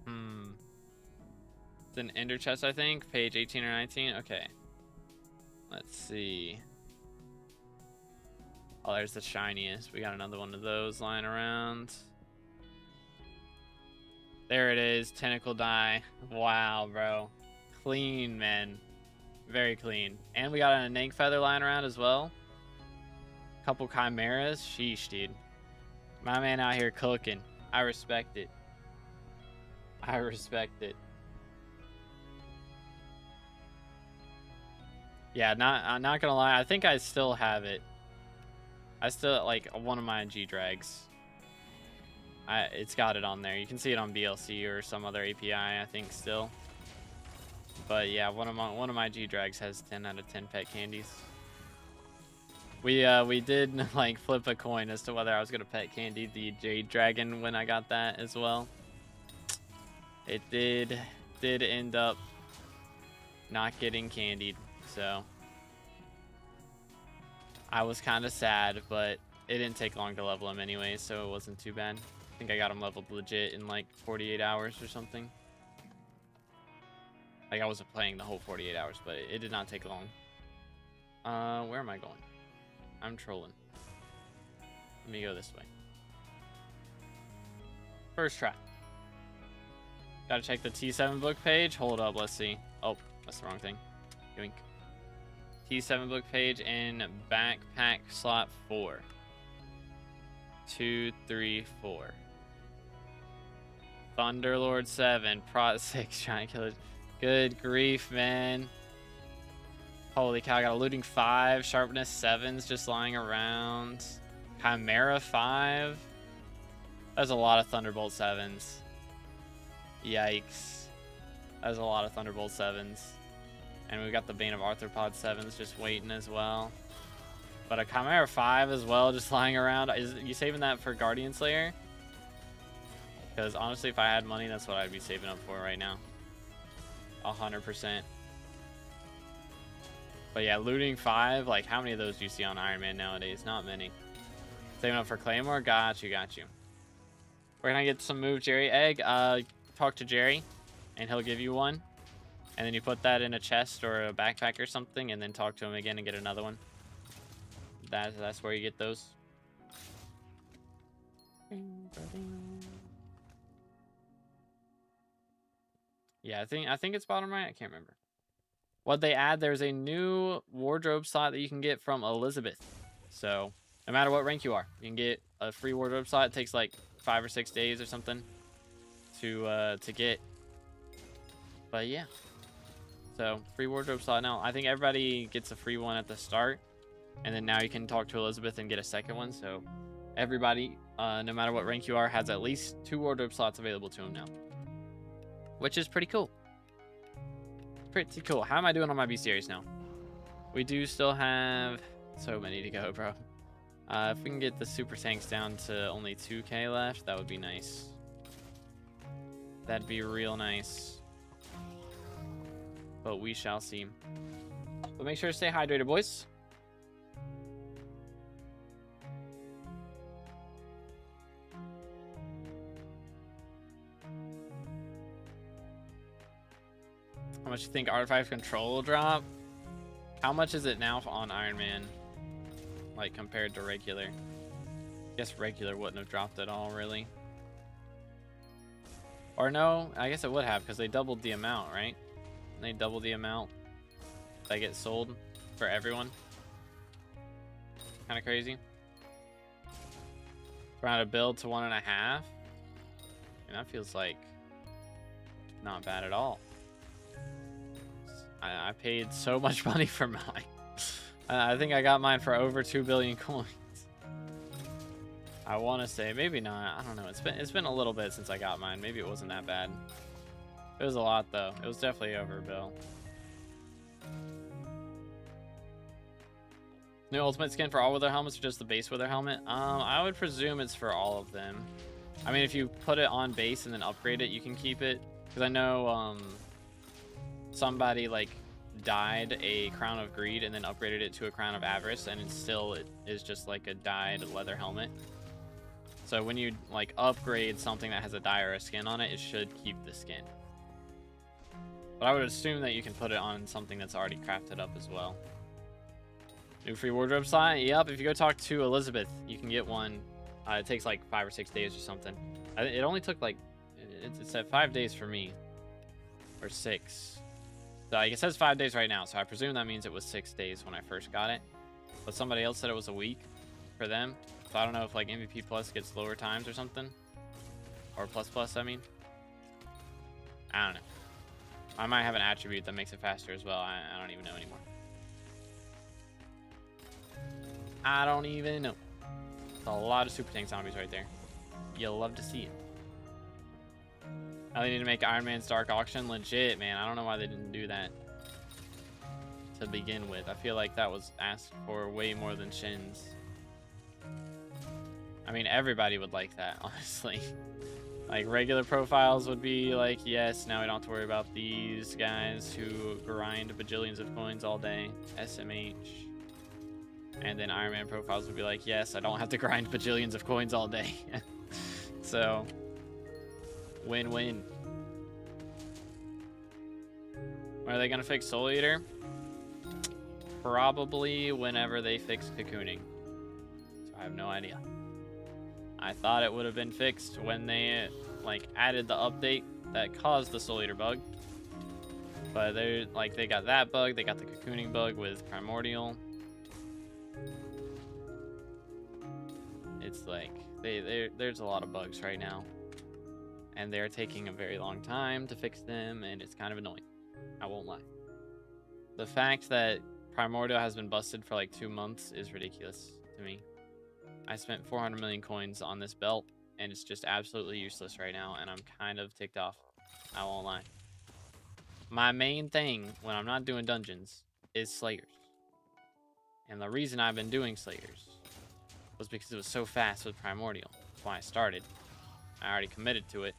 It's an ender chest, I think. Page 18 or 19. Okay. Let's see. Oh, there's the shiniest. We got another one of those lying around. There it is. Tentacle die. Wow, bro. Clean, man. Very clean. And we got a Nank feather lying around as well. Couple chimeras. Sheesh, dude. My man out here cooking. I respect it. I respect it. Yeah, I'm not gonna lie. I think I still have it. I still like one of my G-Drags. It's got it on there. You can see it on BLC or some other API, I think, still. But yeah, one of my G-Drags has 10 out of 10 pet candies. We did like flip a coin as to whether I was gonna pet candy the Jade Dragon when I got that as well. It did end up not getting candied, so I was kind of sad, but it didn't take long to level him anyway, so it wasn't too bad. I think I got him leveled legit in like 48 hours or something. Like, I wasn't playing the whole 48 hours, but it did not take long. Where am I going? I'm trolling. Let me go this way. First try. Gotta check the T7 book page. Hold up, let's see. Oh, that's the wrong thing. Yoink. T7 book page in backpack slot 4. 2, 3, 4. Thunderlord 7. Prot 6. Giant Killer. Good grief, man. Holy cow, I got a looting 5. Sharpness 7's just lying around. Chimera 5. That's a lot of Thunderbolt 7's. Yikes. That's a lot of Thunderbolt 7's. And we got the Bane of Arthropod 7's just waiting as well. But a Chimera 5 as well, just lying around. Is you saving that for Guardian Slayer? Because honestly, if I had money, that's what I'd be saving up for right now. 100%. But yeah, looting 5. Like, how many of those do you see on Iron Man nowadays? Not many. Saving up for Claymore? Got you, got you. Where can I get some move, Jerry? Egg? Talk to Jerry, and he'll give you one. And then you put that in a chest or a backpack or something, and then talk to him again and get another one. that's where you get those. Yeah, I think it's bottom right. I can't remember. What they add, there's a new wardrobe slot that you can get from Elizabeth. So no matter what rank you are, you can get a free wardrobe slot. It takes like 5 or 6 days or something to get. But yeah, so free wardrobe slot now. I think everybody gets a free one at the start, and then now you can talk to Elizabeth and get a second one. So everybody, no matter what rank you are, has at least 2 wardrobe slots available to them now, which is pretty cool. Pretty cool. How am I doing on my Bestiaries now? We do still have so many to go, bro. If we can get the super tanks down to only 2k left, that would be nice. That'd be real nice. But we shall see. But make sure to stay hydrated, boys. How much do you think Artifact Control will drop? How much is it now on Iron Man? Like, compared to regular? I guess regular wouldn't have dropped at all, really. Or no, I guess it would have, because they doubled the amount, right? They doubled the amount that get sold for everyone. Kind of crazy. Around a build to 1.5. And that feels like not bad at all. I paid so much money for mine. I think I got mine for over 2 billion coins. I want to say maybe not. I don't know. It's been a little bit since I got mine. Maybe it wasn't that bad. It was a lot though. It was definitely over a bill. New ultimate skin for all weather helmets or just the base weather helmet? I would presume it's for all of them. I mean, if you put it on base and then upgrade it, you can keep it. Because I know somebody like dyed a Crown of Greed and then upgraded it to a Crown of Avarice, and it is just like a dyed leather helmet. So when you like upgrade something that has a dye or a skin on it, it should keep the skin. But I would assume that you can put it on something that's already crafted up as well. New free wardrobe slot? Yep, if you go talk to Elizabeth, you can get one. It takes like 5 or 6 days or something. It only took like, it said 5 days for me. Or 6. So it says 5 days right now, so I presume that means it was 6 days when I first got it. But somebody else said it was a week for them. So I don't know if like MVP Plus gets lower times or something. Or plus, I mean. I don't know. I might have an attribute that makes it faster as well. I don't even know anymore. I don't even know. It's a lot of super tank zombies right there. You'll love to see it. Now they need to make Iron Man's Dark Auction legit, man. I don't know why they didn't do that to begin with. I feel like that was asked for way more than Shin's. I mean, everybody would like that, honestly. Like, regular profiles would be like, yes, now we don't have to worry about these guys who grind bajillions of coins all day. SMH. And then Iron Man profiles would be like, yes, I don't have to grind bajillions of coins all day. So, win-win. When are they going to fix Soul Eater? Probably whenever they fix cocooning. So I have no idea. I thought it would have been fixed when they like added the update that caused the Soul Eater bug. But they got that bug, they got the cocooning bug with Primordial. It's like there's a lot of bugs right now. And they're taking a very long time to fix them, and it's kind of annoying. I won't lie. The fact that Primordial has been busted for like 2 months is ridiculous to me. I spent 400 million coins on this belt, and it's just absolutely useless right now, and I'm kind of ticked off. I won't lie. My main thing when I'm not doing dungeons is Slayers. And the reason I've been doing Slayers was because it was so fast with Primordial. That's why I started. I already committed to it.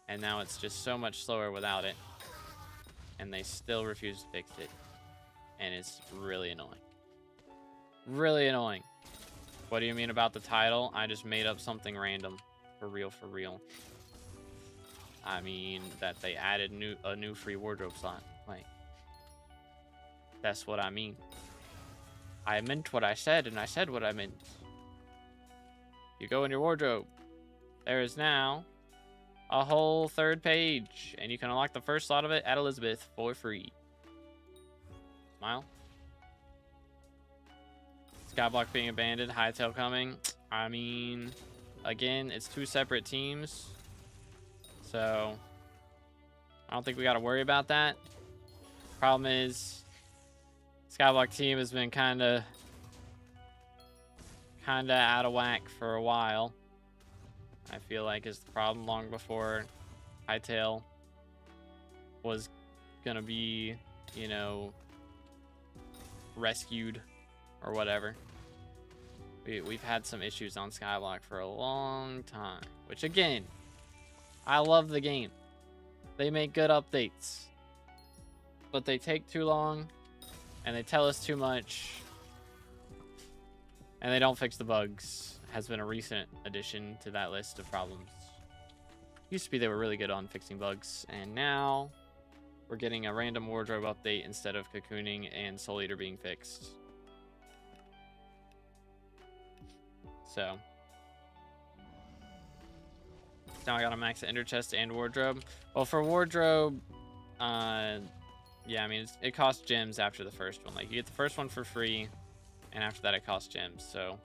And now it's just so much slower without it. And they still refuse to fix it. And it's really annoying. Really annoying. What do you mean about the title? I just made up something random. For real, for real. I mean that they added a new free wardrobe slot. Like, that's what I mean. I meant what I said, and I said what I meant. You go in your wardrobe. There is now a whole 3rd page, and you can unlock the first slot of it at Elizabeth for free. Smile. Skyblock being abandoned, Hytale coming. I mean, again, it's 2 separate teams, so I don't think we got to worry about that. Problem is, Skyblock team has been kind of out of whack for a while. I feel like is the problem long before Hytale was gonna be, you know, rescued or whatever. We've had some issues on Skyblock for a long time, which again, I love the game. They make good updates, but they take too long and they tell us too much and they don't fix the bugs. Has been a recent addition to that list of problems. Used to be they were really good on fixing bugs, and now we're getting a random wardrobe update instead of cocooning and Soul Eater being fixed. So now I gotta max the ender chest and wardrobe. Well, for wardrobe, yeah, I mean, it costs gems after the first one. Like, you get the first one for free, and after that it costs gems, so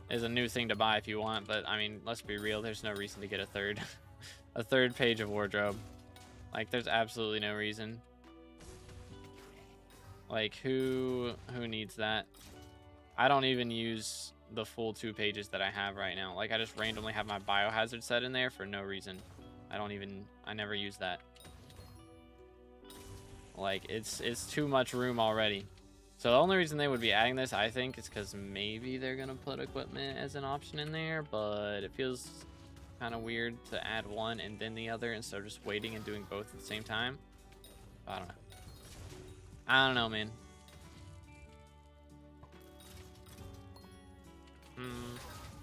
is a new thing to buy if you want, but I mean, let's be real, there's no reason to get a third page of wardrobe. Like, there's absolutely no reason. Like, who needs that? I don't even use the full 2 pages that I have right now. Like, I just randomly have my biohazard set in there for no reason. I never use that. Like, it's too much room already. So the only reason they would be adding this, I think, is because maybe they're going to put equipment as an option in there, but it feels kind of weird to add one and then the other instead of just waiting and doing both at the same time. I don't know. I don't know, man.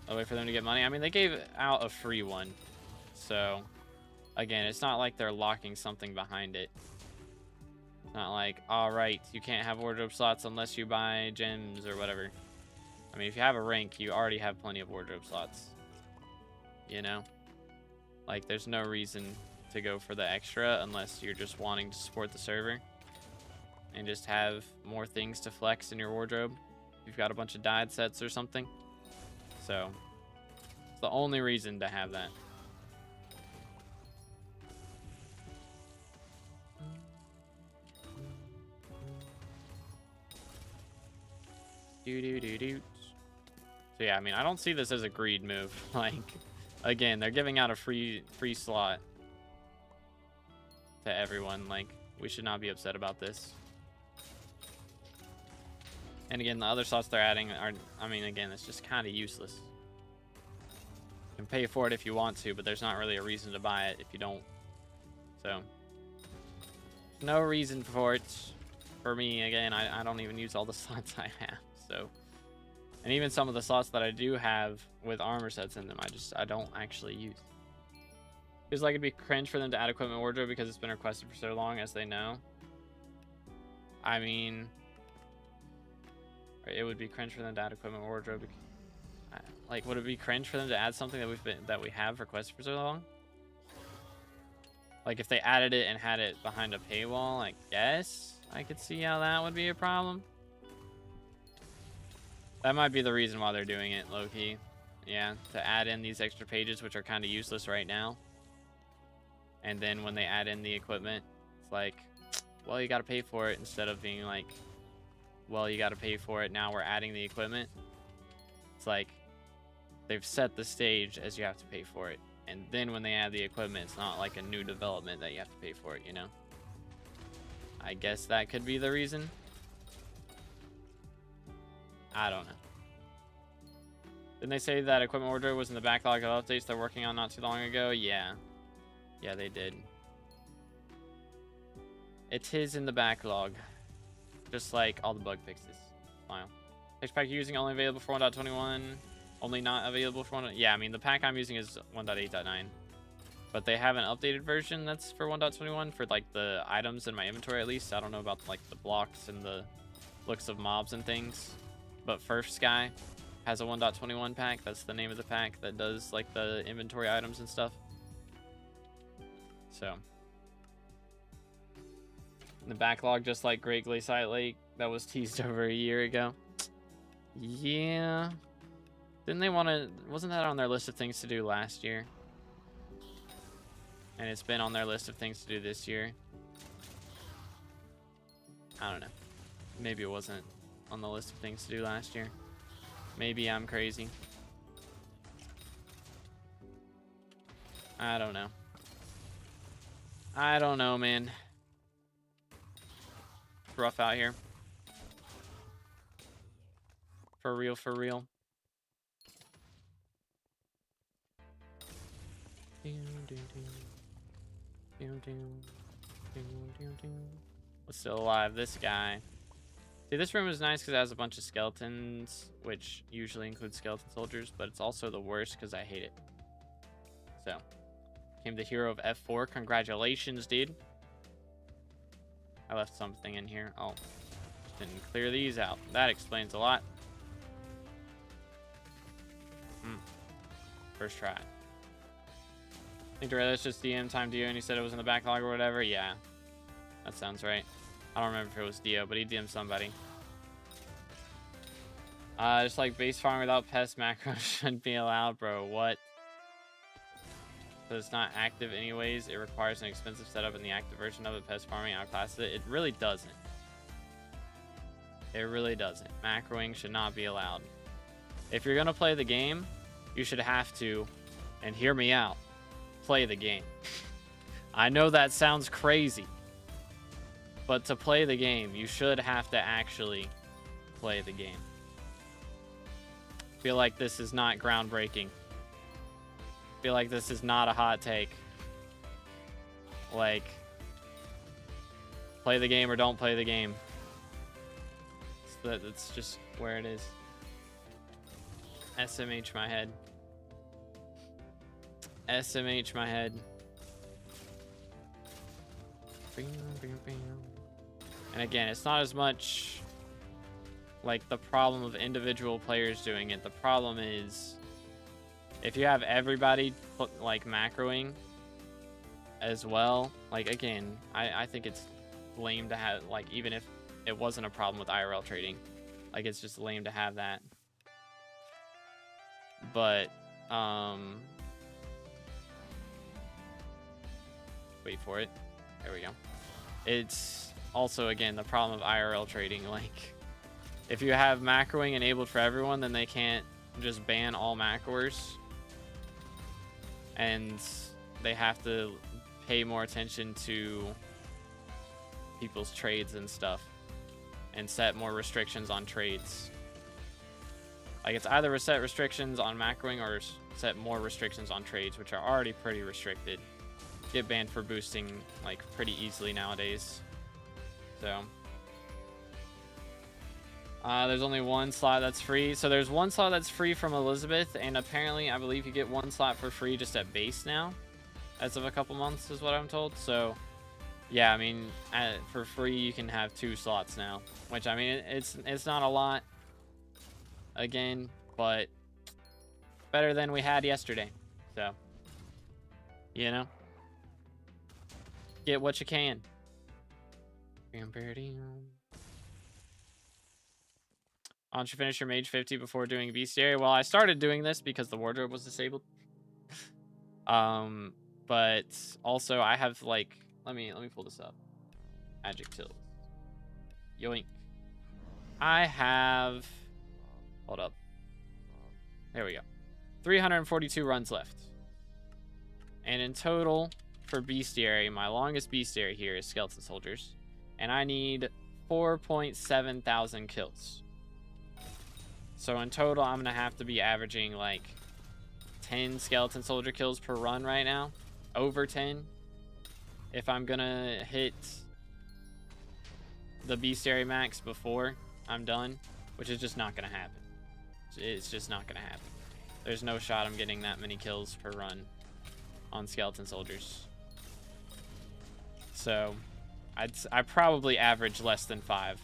I'll wait for them to get money. I mean, they gave out a free one. So, again, it's not like they're locking something behind it. Not like, all right, you can't have wardrobe slots unless you buy gems or whatever. I mean, if you have a rank, you already have plenty of wardrobe slots. You know? Like, there's no reason to go for the extra unless you're just wanting to support the server and just have more things to flex in your wardrobe. If you've got a bunch of dyed sets or something. So, it's the only reason to have that. So yeah, I mean, I don't see this as a greed move. Like, again, they're giving out a free slot to everyone. Like, we should not be upset about this. And again, the other slots they're adding are, I mean, again, it's just kind of useless. You can pay for it if you want to, but there's not really a reason to buy it if you don't. So, no reason for it. For me, again, I don't even use all the slots I have. So, and even some of the slots that I do have with armor sets in them, I don't actually use. Feels like it'd be cringe for them to add equipment wardrobe because it's been requested for so long, as they know. I mean, it would be cringe for them to add equipment wardrobe. Like, would it be cringe for them to add something that we have requested for so long? Like, if they added it and had it behind a paywall, I guess I could see how that would be a problem. That might be the reason why they're doing it, low-key. Yeah, to add in these extra pages, which are kind of useless right now. And then when they add in the equipment, it's like, well, you got to pay for it, instead of being like, well, you got to pay for it, now we're adding the equipment. It's like, they've set the stage as you have to pay for it. And then when they add the equipment, it's not like a new development that you have to pay for it, you know? I guess that could be the reason. I don't know. Didn't they say that equipment wardrobe was in the backlog of updates they're working on not too long ago? Yeah. Yeah, they did. It is in the backlog. Just like all the bug fixes. Smile. Text pack you're using only available for 1.21. Only not available for 1. Yeah, I mean, the pack I'm using is 1.8.9. But they have an updated version that's for 1.21 for like the items in my inventory at least. I don't know about like the blocks and the looks of mobs and things. But Furfsky has a 1.21 pack. That's the name of the pack that does like the inventory items and stuff. So the backlog, just like Great Glaciate Lake, that was teased over a year ago. Yeah. Didn't they want to... Wasn't that on their list of things to do last year? And it's been on their list of things to do this year. I don't know. Maybe it wasn't on the list of things to do last year. Maybe I'm crazy. I don't know. I don't know, man. It's rough out here. For real, for real. What's still alive? This guy. See, this room is nice because it has a bunch of skeletons, which usually includes skeleton soldiers, but it's also the worst because I hate it. So, became the hero of F4. Congratulations, dude. I left something in here. Oh, didn't clear these out. That explains a lot. First try. I think that's just DM time Dio, and he said it was in the backlog or whatever. Yeah, that sounds right. I don't remember if it was Dio, but he DM'd somebody. Just like base farm without pest macro shouldn't be allowed, bro. What? So it's not active anyways. It requires an expensive setup in the active version of it. Pest farming outclasses it. It really doesn't. It really doesn't. Macroing should not be allowed. If you're gonna play the game, you should have to, and hear me out, play the game. I know that sounds crazy, but to play the game, you should have to actually play the game. I feel like this is not groundbreaking. I feel like this is not a hot take. Like, play the game or don't play the game. That's just where it is. SMH my head. SMH my head. And again, it's not as much like the problem of individual players doing it. The problem is if you have everybody like macroing as well, like again, I think it's lame to have, like, even if it wasn't a problem with IRL trading, like it's just lame to have that. But wait for it. There we go. It's also, again, the problem of IRL trading. Like, if you have macroing enabled for everyone, then they can't just ban all macroers. And they have to pay more attention to people's trades and stuff. And set more restrictions on trades. Like, it's either set restrictions on macroing or set more restrictions on trades, which are already pretty restricted. Get banned for boosting like pretty easily nowadays. So there's only one slot that's free. So there's one slot that's free from Elizabeth, and apparently I believe you get one slot for free just at base now, as of a couple months is what I'm told. So yeah, I mean, for free you can have 2 slots now, which, I mean, it's not a lot again, but better than we had yesterday. So, you know, get what you can. Why don't you finish your mage 50 before doing Bestiary? Well, I started doing this because the wardrobe was disabled. But also I have, like, let me pull this up. Magic Tills. Yoink. I have, hold up. There we go. 342 runs left. And in total for Bestiary, my longest Bestiary here is Skeleton Soldiers. And I need 4.7 thousand kills. So in total, I'm going to have to be averaging like 10 Skeleton Soldier kills per run right now. Over 10. If I'm going to hit the Bestiary max before I'm done. Which is just not going to happen. It's just not going to happen. There's no shot I'm getting that many kills per run on Skeleton Soldiers. So I probably average less than 5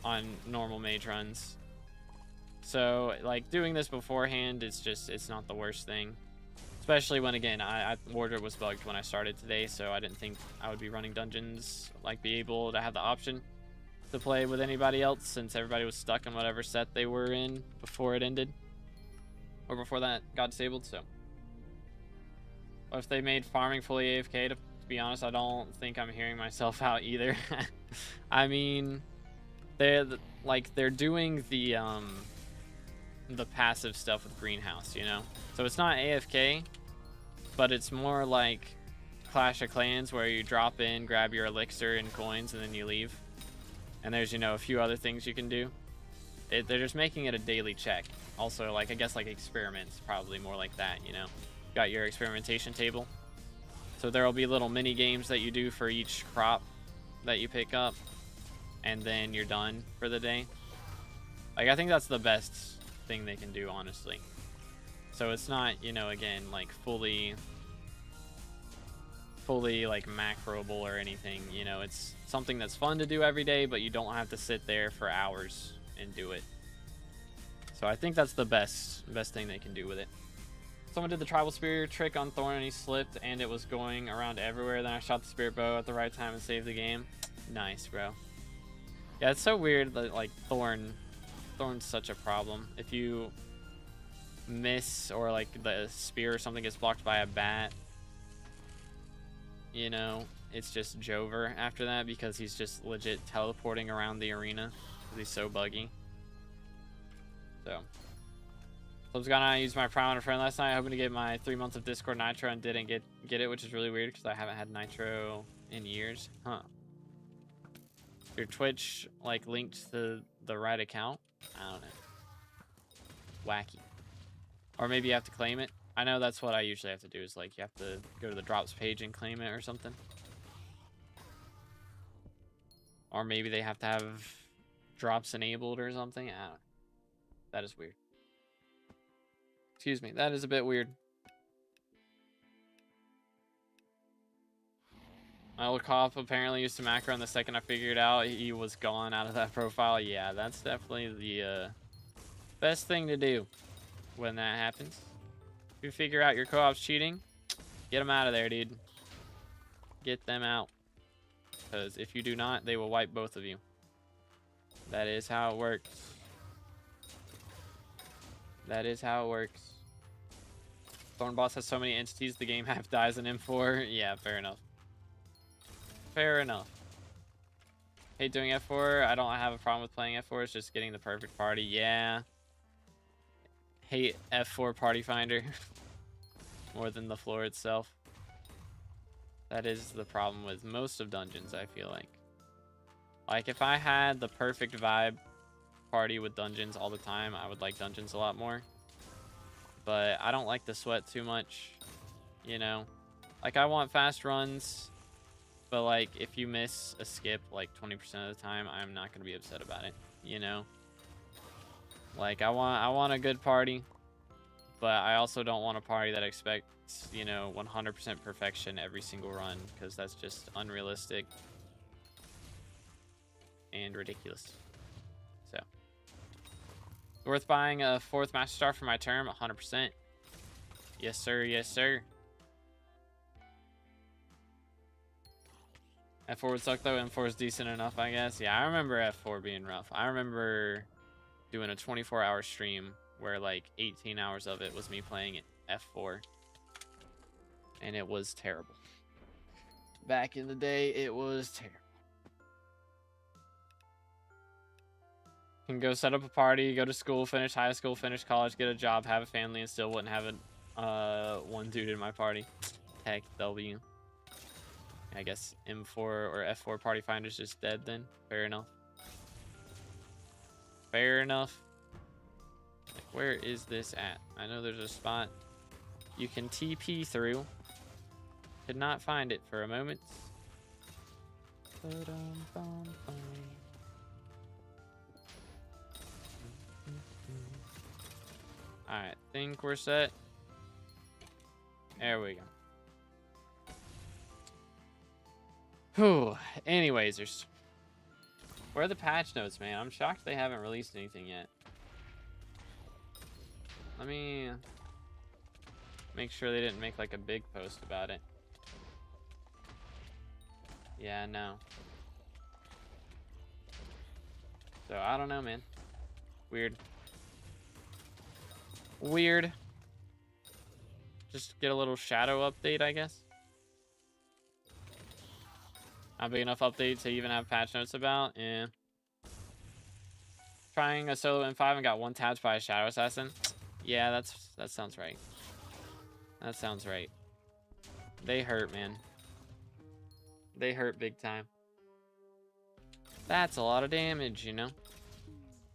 on normal mage runs. So like doing this beforehand, it's not the worst thing. Especially when, again, wardrobe was bugged when I started today, so I didn't think I would be running dungeons, like be able to have the option to play with anybody else, since everybody was stuck in whatever set they were in before it ended, or before that got disabled. So if they made farming fully AFK, to be honest, I don't think I'm hearing myself out either. I mean, they're doing the passive stuff with greenhouse, you know, so it's not AFK, but it's more like Clash of Clans, where you drop in, grab your elixir and coins, and then you leave. And there's, you know, a few other things you can do. They're just making it a daily check. Also, like, I guess like experiments, probably more like that, you know. Got your experimentation table. So there'll be little mini games that you do for each crop that you pick up, and then you're done for the day. Like, I think that's the best thing they can do, honestly. So it's not, you know, again, like fully like macroable or anything, you know. It's something that's fun to do every day, but you don't have to sit there for hours and do it. So I think that's the best thing they can do with it. Someone did the tribal spear trick on Thorn and he slipped and it was going around everywhere. Then I shot the spirit bow at the right time and saved the game. Nice, bro. Yeah, it's so weird that, like, Thorn's such a problem. If you miss, or like the spear or something gets blocked by a bat, you know, it's just Jover after that, because he's just legit teleporting around the arena because he's so buggy. So I was gonna use my Prime on a friend last night, hoping to get my 3 months of Discord Nitro, and didn't get it, which is really weird because I haven't had Nitro in years. Huh. Your Twitch like linked to the right account? I don't know. Wacky. Or maybe you have to claim it. I know that's what I usually have to do, is like you have to go to the drops page and claim it or something. Or maybe they have to have drops enabled or something. I don't know. That is weird. Excuse me. That is a bit weird. My old cop apparently used to macro, and the second I figured out he was gone out of that profile. Yeah, that's definitely the best thing to do when that happens. If you figure out your co-op's cheating, get them out of there, dude. Get them out. Because if you do not, they will wipe both of you. That is how it works. That is how it works. Thorn Boss has so many entities, the game half dies in M4. Yeah, fair enough. Fair enough. Hate doing F4. I don't have a problem with playing F4. It's just getting the perfect party. Yeah. Hate F4 party finder more than the floor itself. That is the problem with most of dungeons, I feel like. Like, if I had the perfect vibe party with dungeons all the time, I would like dungeons a lot more. But I don't like the sweat too much, you know? Like, I want fast runs, but like, if you miss a skip like 20% of the time, I'm not going to be upset about it, you know? Like, I want a good party, but I also don't want a party that expects, you know, 100% perfection every single run, because that's just unrealistic and ridiculous. So, worth buying a 4th Master Star for my term? 100%. Yes, sir. Yes, sir. F4 would suck, though. M4 is decent enough, I guess. Yeah, I remember F4 being rough. I remember doing a 24-hour stream where like 18 hours of it was me playing F4. And it was terrible. Back in the day, it was terrible. Can go set up a party, go to school, finish high school, finish college, get a job, have a family, and still wouldn't have one dude in my party. Heck, W. I guess M4 or F4 party finder's just dead then. Fair enough. Fair enough. Like, where is this at? I know there's a spot you can TP through. Could not find it for a moment. Alright, think we're set. There we go. Whew. Anyways, where are the patch notes, man? I'm shocked they haven't released anything yet. Let me make sure they didn't make like a big post about it. Yeah, no. So I don't know, man. Weird. Weird. Just get a little shadow update, I guess. Not big enough update to even have patch notes about. Yeah. Trying a solo M5 and got one tapped by a shadow assassin. Yeah, that sounds right. That sounds right. They hurt, man. They hurt big time. That's a lot of damage, you know?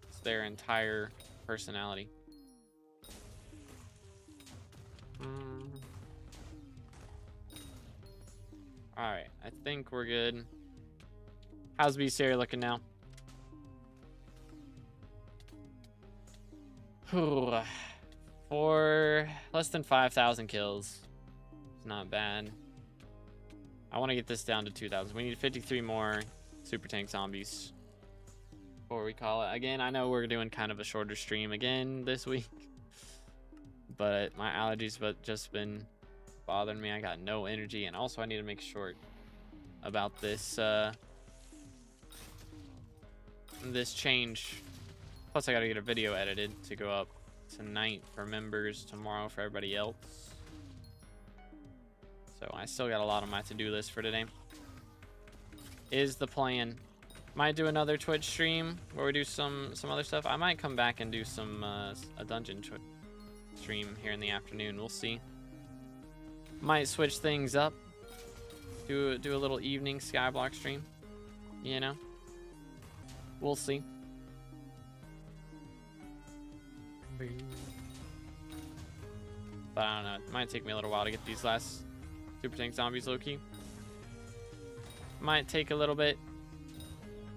It's their entire personality. Alright, I think we're good. How's Bestiary looking now? For less than 5,000 kills. It's not bad. I want to get this down to 2,000. We need 53 more super tank zombies before we call it. Again, I know we're doing kind of a shorter stream again this week, but my allergies have just been bothering me. I got no energy, and also I need to make short about this this change. Plus, I gotta get a video edited to go up tonight for members, tomorrow for everybody else. So I still got a lot on my to-do list for today. Is the plan. Might do another Twitch stream where we do some other stuff. I might come back and do some a dungeon stream here in the afternoon. We'll see. Might switch things up. Do a little evening SkyBlock stream. You know. We'll see. But I don't know. It might take me a little while to get these last super tank zombies low-key. Might take a little bit.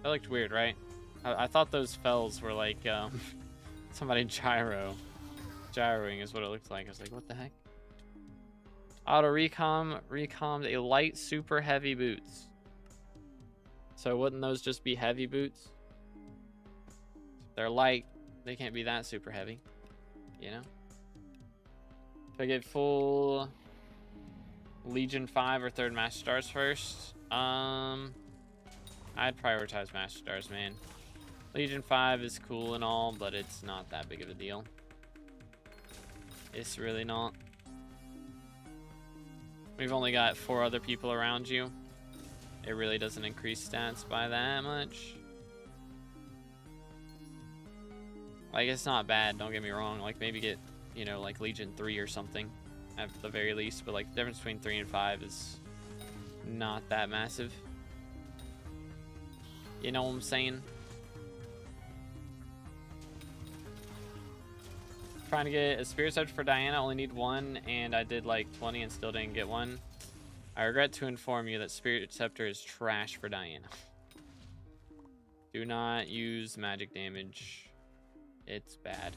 That looked weird, right? I thought those fells were like somebody gyroing is what it looked like. I was like, what the heck? Auto recommed a light super heavy boots. So wouldn't those just be heavy boots? They're light. They can't be that super heavy, you know? If I get full Legion 5 or 3rd Master Stars first, I'd prioritize Master Stars, man. Legion 5 is cool and all, but it's not that big of a deal. It's really not. We've only got 4 other people around you. It really doesn't increase stats by that much. Like, it's not bad, don't get me wrong. Like, maybe get, you know, like Legion 3 or something at the very least. But, like, the difference between 3 and 5 is not that massive. You know what I'm saying? Trying to get a Spirit Scepter for Diana. Only need 1, and I did, like, 20 and still didn't get 1. I regret to inform you that Spirit Scepter is trash for Diana. Do not use magic damage. It's bad.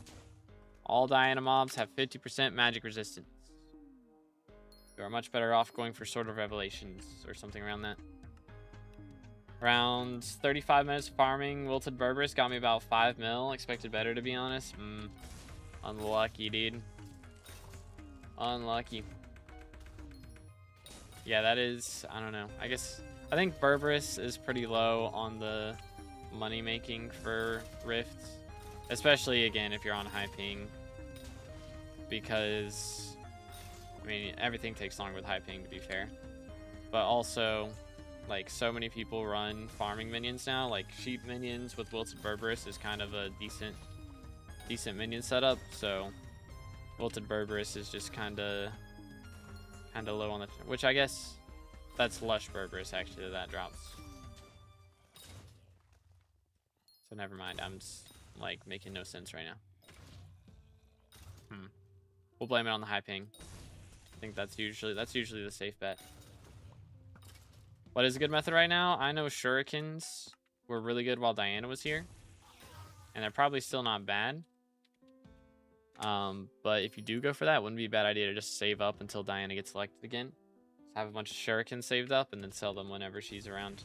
All Diana mobs have 50% magic resistance. You are much better off going for Sword of Revelations or something around that. Around 35 minutes of farming Wilted Berberis got me about 5 mil. Expected better, to be honest. Unlucky, dude. Unlucky. Yeah, that is, I don't know. I think Berberis is pretty low on the money making for Rifts. Especially, again, if you're on high ping. Because, I mean, everything takes long with high ping, to be fair. But also, like, so many people run farming minions now. Like, sheep minions with Wilted Berberis is kind of a decent minion setup. So, Wilted Berberis is just kind of low on the... Which, I guess, that's Lush Berberis, actually, that drops. So, never mind. I'm just... like making no sense right now. We'll blame it on the high ping. I think that's usually the safe bet. What is a good method right now? I know shurikens were really good while Diana was here, and they're probably still not bad. But if you do go for that, it wouldn't be a bad idea to just save up until Diana gets selected again. Just have a bunch of shurikens saved up and then sell them whenever she's around.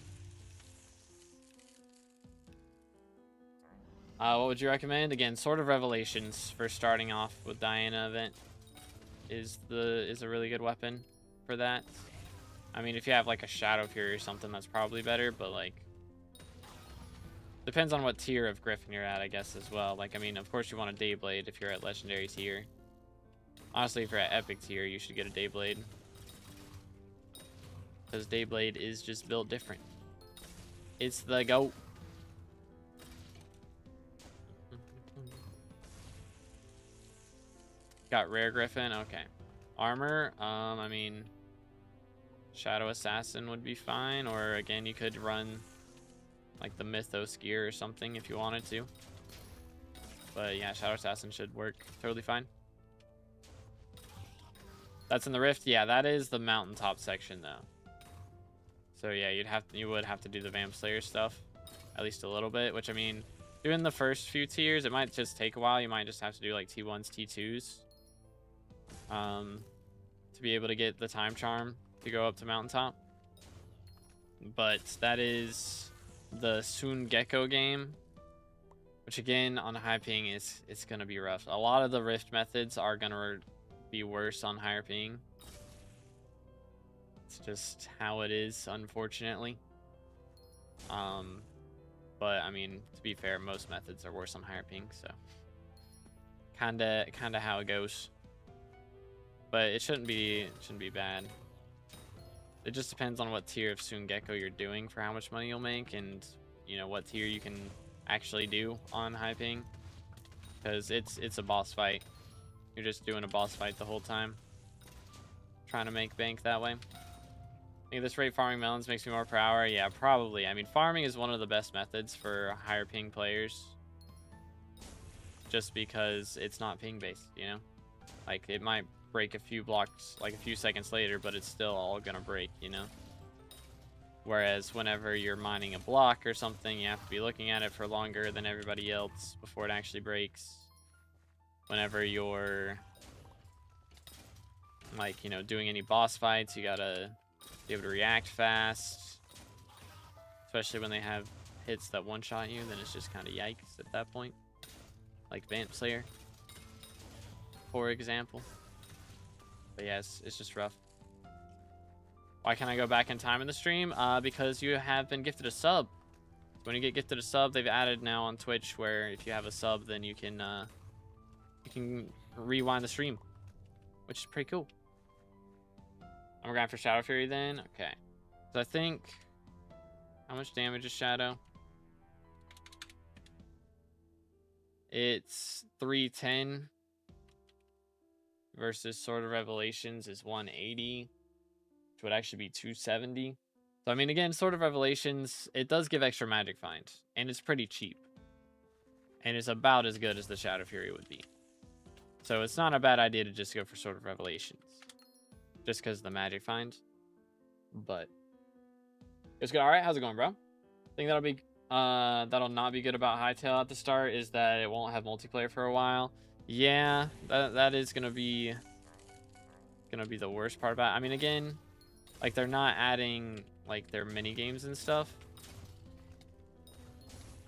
What would you recommend? Again, Sword of Revelations for starting off with Diana event is a really good weapon for that. I mean, if you have like a Shadow Fury or something, that's probably better, but like depends on what tier of Griffin you're at, I guess, as well. Like, I mean, of course you want a Dayblade if you're at Legendary tier. Honestly, if you're at Epic tier, you should get a Dayblade. Because Dayblade is just built different. It's the GOAT. Got Rare Griffin, okay. Armor, I mean, Shadow Assassin would be fine, or again, you could run like the Mythos gear or something if you wanted to. But yeah, Shadow Assassin should work totally fine. That's in the Rift. Yeah, that is the mountaintop section though. So yeah, you would have to do the Vamp Slayer stuff at least a little bit, which I mean, doing the first few tiers, it might just take a while. You might just have to do like T1s, T2s to be able to get the Time Charm to go up to mountaintop. But that is the Sun Gecko game, which again on high ping it's gonna be rough. A lot of the Rift methods are gonna be worse on higher ping. It's just how it is, unfortunately. But I mean, to be fair, most methods are worse on higher ping, so kinda how it goes. But it shouldn't be bad. It just depends on what tier of Sun Gecko you're doing for how much money you'll make, and you know what tier you can actually do on high ping, because it's a boss fight. You're just doing a boss fight the whole time, trying to make bank that way. I think this rate farming melons makes me more per hour. Yeah, probably. I mean, farming is one of the best methods for higher ping players, just because it's not ping based, you know? Like, it might break a few blocks, like a few seconds later, but it's still all gonna break, you know? Whereas whenever you're mining a block or something, you have to be looking at it for longer than everybody else before it actually breaks. Whenever you're, like, you know, doing any boss fights, you gotta be able to react fast. Especially when they have hits that one-shot you, then it's just kind of yikes at that point. Like Vamp Slayer, for example. But yeah, it's just rough. Why can't I go back in time in the stream? Because you have been gifted a sub. When you get gifted a sub, they've added now on Twitch where if you have a sub, then you can rewind the stream, which is pretty cool. I'm going for Shadow Fury then. Okay. So I think, how much damage is Shadow? It's 310 versus Sword of Revelations is 180, which would actually be 270. So I mean, again, Sword of Revelations, it does give extra magic find, and it's pretty cheap, and it's about as good as the Shadow Fury would be. So it's not a bad idea to just go for Sword of Revelations, just because of the magic find. But it's good. All right, how's it going, bro? I think that'll not be good about Hytale at the start is that it won't have multiplayer for a while. Yeah, that is gonna be the worst part about it. I mean, again, like, they're not adding like their mini games and stuff.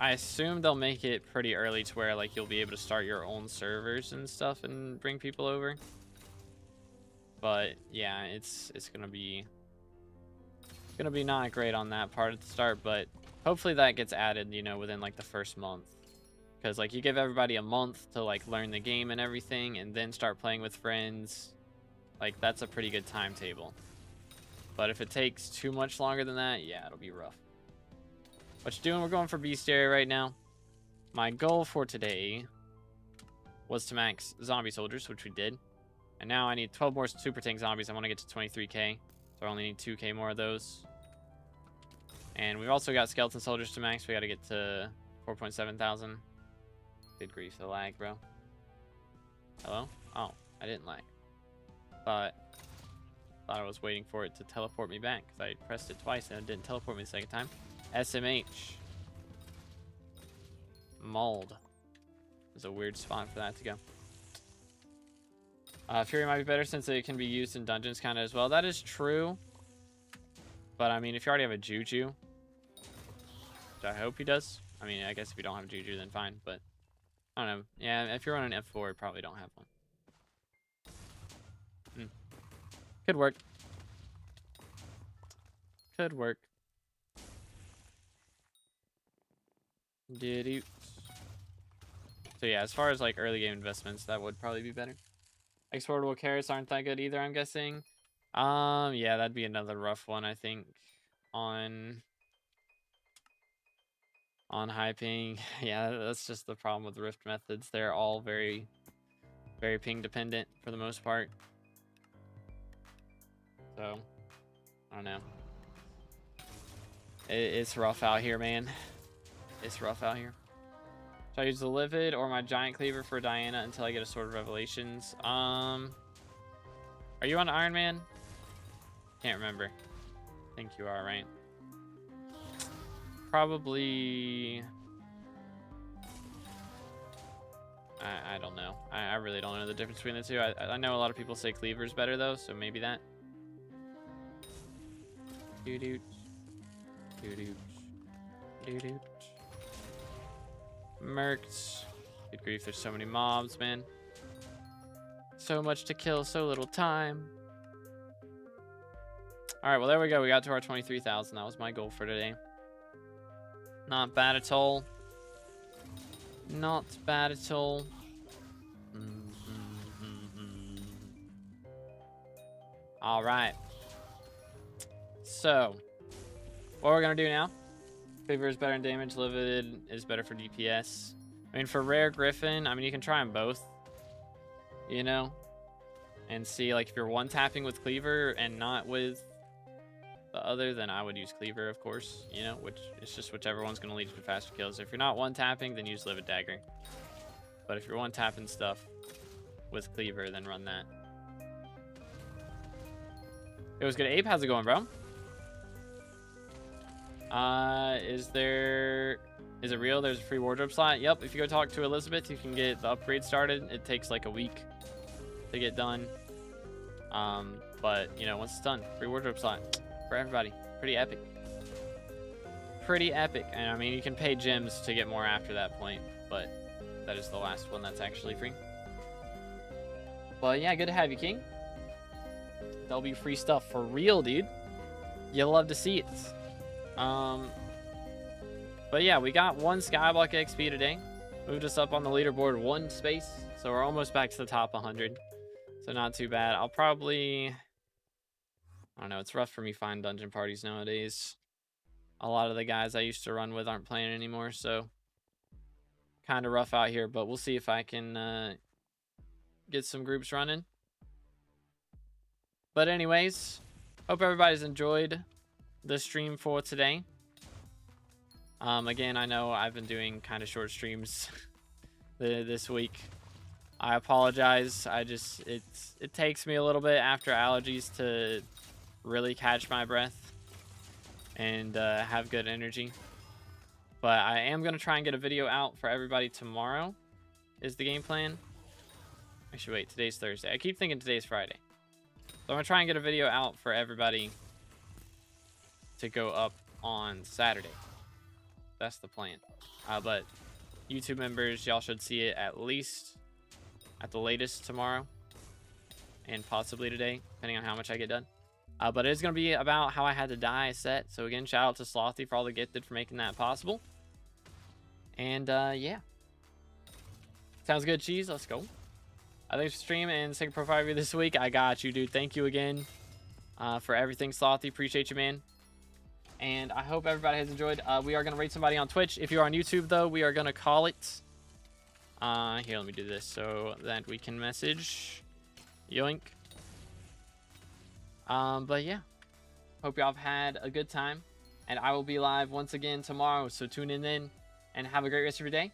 I assume they'll make it pretty early to where like you'll be able to start your own servers and stuff and bring people over. But yeah, it's gonna be not great on that part at the start, but hopefully that gets added, you know, within like the first month. Because like you give everybody a month to like learn the game and everything and then start playing with friends. Like, that's a pretty good timetable. But if it takes too much longer than that, yeah, it'll be rough. What you doing? We're going for Bestiary right now. My goal for today was to max zombie soldiers, which we did. And now I need 12 more super tank zombies. I want to get to 23k. So I only need 2k more of those. And we've also got skeleton soldiers to max. We got to get to 4.7 thousand. Good grief, the lag, bro. Hello? Oh, I didn't lag. Thought I was waiting for it to teleport me back because I pressed it twice and it didn't teleport me the second time. SMH. Mold. There's a weird spot for that to go. Fury might be better since it can be used in dungeons kind of as well. That is true. But I mean, if you already have a Juju, which I hope he does, I mean, I guess if you don't have Juju, then fine. But I don't know. Yeah, if you're on an F4, probably don't have one. Could work. Could work. Did you? So yeah, as far as like early game investments, that would probably be better. Exportable carrots aren't that good either, I'm guessing. Yeah, that'd be another rough one, I think. On hyping. Yeah, that's just the problem with Rift methods. They're all very, very ping dependent for the most part. So, I don't know. It's rough out here, man. It's rough out here. Should I use the Livid or my Giant Cleaver for Diana until I get a Sword of Revelations? Are you on Iron Man? Can't remember. I think you are, right? Probably... I don't know. I really don't know the difference between the two. I know a lot of people say Cleaver's better, though, so maybe that. Doo-doo. Doo-doo. Doo-doo. Mercs. Good grief, there's so many mobs, man. So much to kill, so little time. Alright, well, there we go. We got to our 23,000. That was my goal for today. Not bad at all. Not bad at all. Alright. So, what we're going to do now. Cleaver is better in damage. Livid is better for DPS. I mean, for Rare Griffin, I mean, you can try them both. You know? And see, like, if you're one-tapping with Cleaver and not with the other, then I would use Cleaver, of course. You know, which it's just whichever one's going to lead you to faster kills. If you're not one-tapping, then use Livid Dagger. But if you're one-tapping stuff with Cleaver, then run that. It was good. Ape, how's it going, bro? Is it real? There's a free wardrobe slot. Yep, if you go talk to Elizabeth, you can get the upgrade started. It takes like a week to get done. But you know, once it's done, free wardrobe slot for everybody. Pretty epic. Pretty epic. And I mean, you can pay gems to get more after that point, but that is the last one that's actually free. But yeah, good to have you, King. There'll be free stuff for real, dude. You'll love to see it. But yeah, we got 1 Skyblock XP today. Moved us up on the leaderboard 1 space. So we're almost back to the top 100. So not too bad. I'll probably... I don't know. It's rough for me finding dungeon parties nowadays. A lot of the guys I used to run with aren't playing anymore. So kind of rough out here. But we'll see if I can get some groups running. But anyways, hope everybody's enjoyed the stream for today. Again, I know I've been doing kind of short streams this week. I apologize. It takes me a little bit after allergies to really catch my breath and have good energy. But I am going to try and get a video out for everybody tomorrow is the game plan. Actually, wait, today's Thursday. I keep thinking today's Friday. So I'm going to try and get a video out for everybody to go up on Saturday. That's the plan. But YouTube members, y'all should see it at least at the latest tomorrow and possibly today, depending on how much I get done. But it's going to be about how I had to die set. So again, shout out to Slothy for all the gifted for making that possible. And yeah. Sounds good, Cheese. Let's go. Thanks for stream and second profile review this week. I got you, dude. Thank you again for everything, Slothy. Appreciate you, man. And I hope everybody has enjoyed. We are going to rate somebody on Twitch. If you're on YouTube, though, we are going to call it. Here, let me do this so that we can message. Yoink. But yeah. Hope y'all have had a good time. And I will be live once again tomorrow. So tune in then and have a great rest of your day.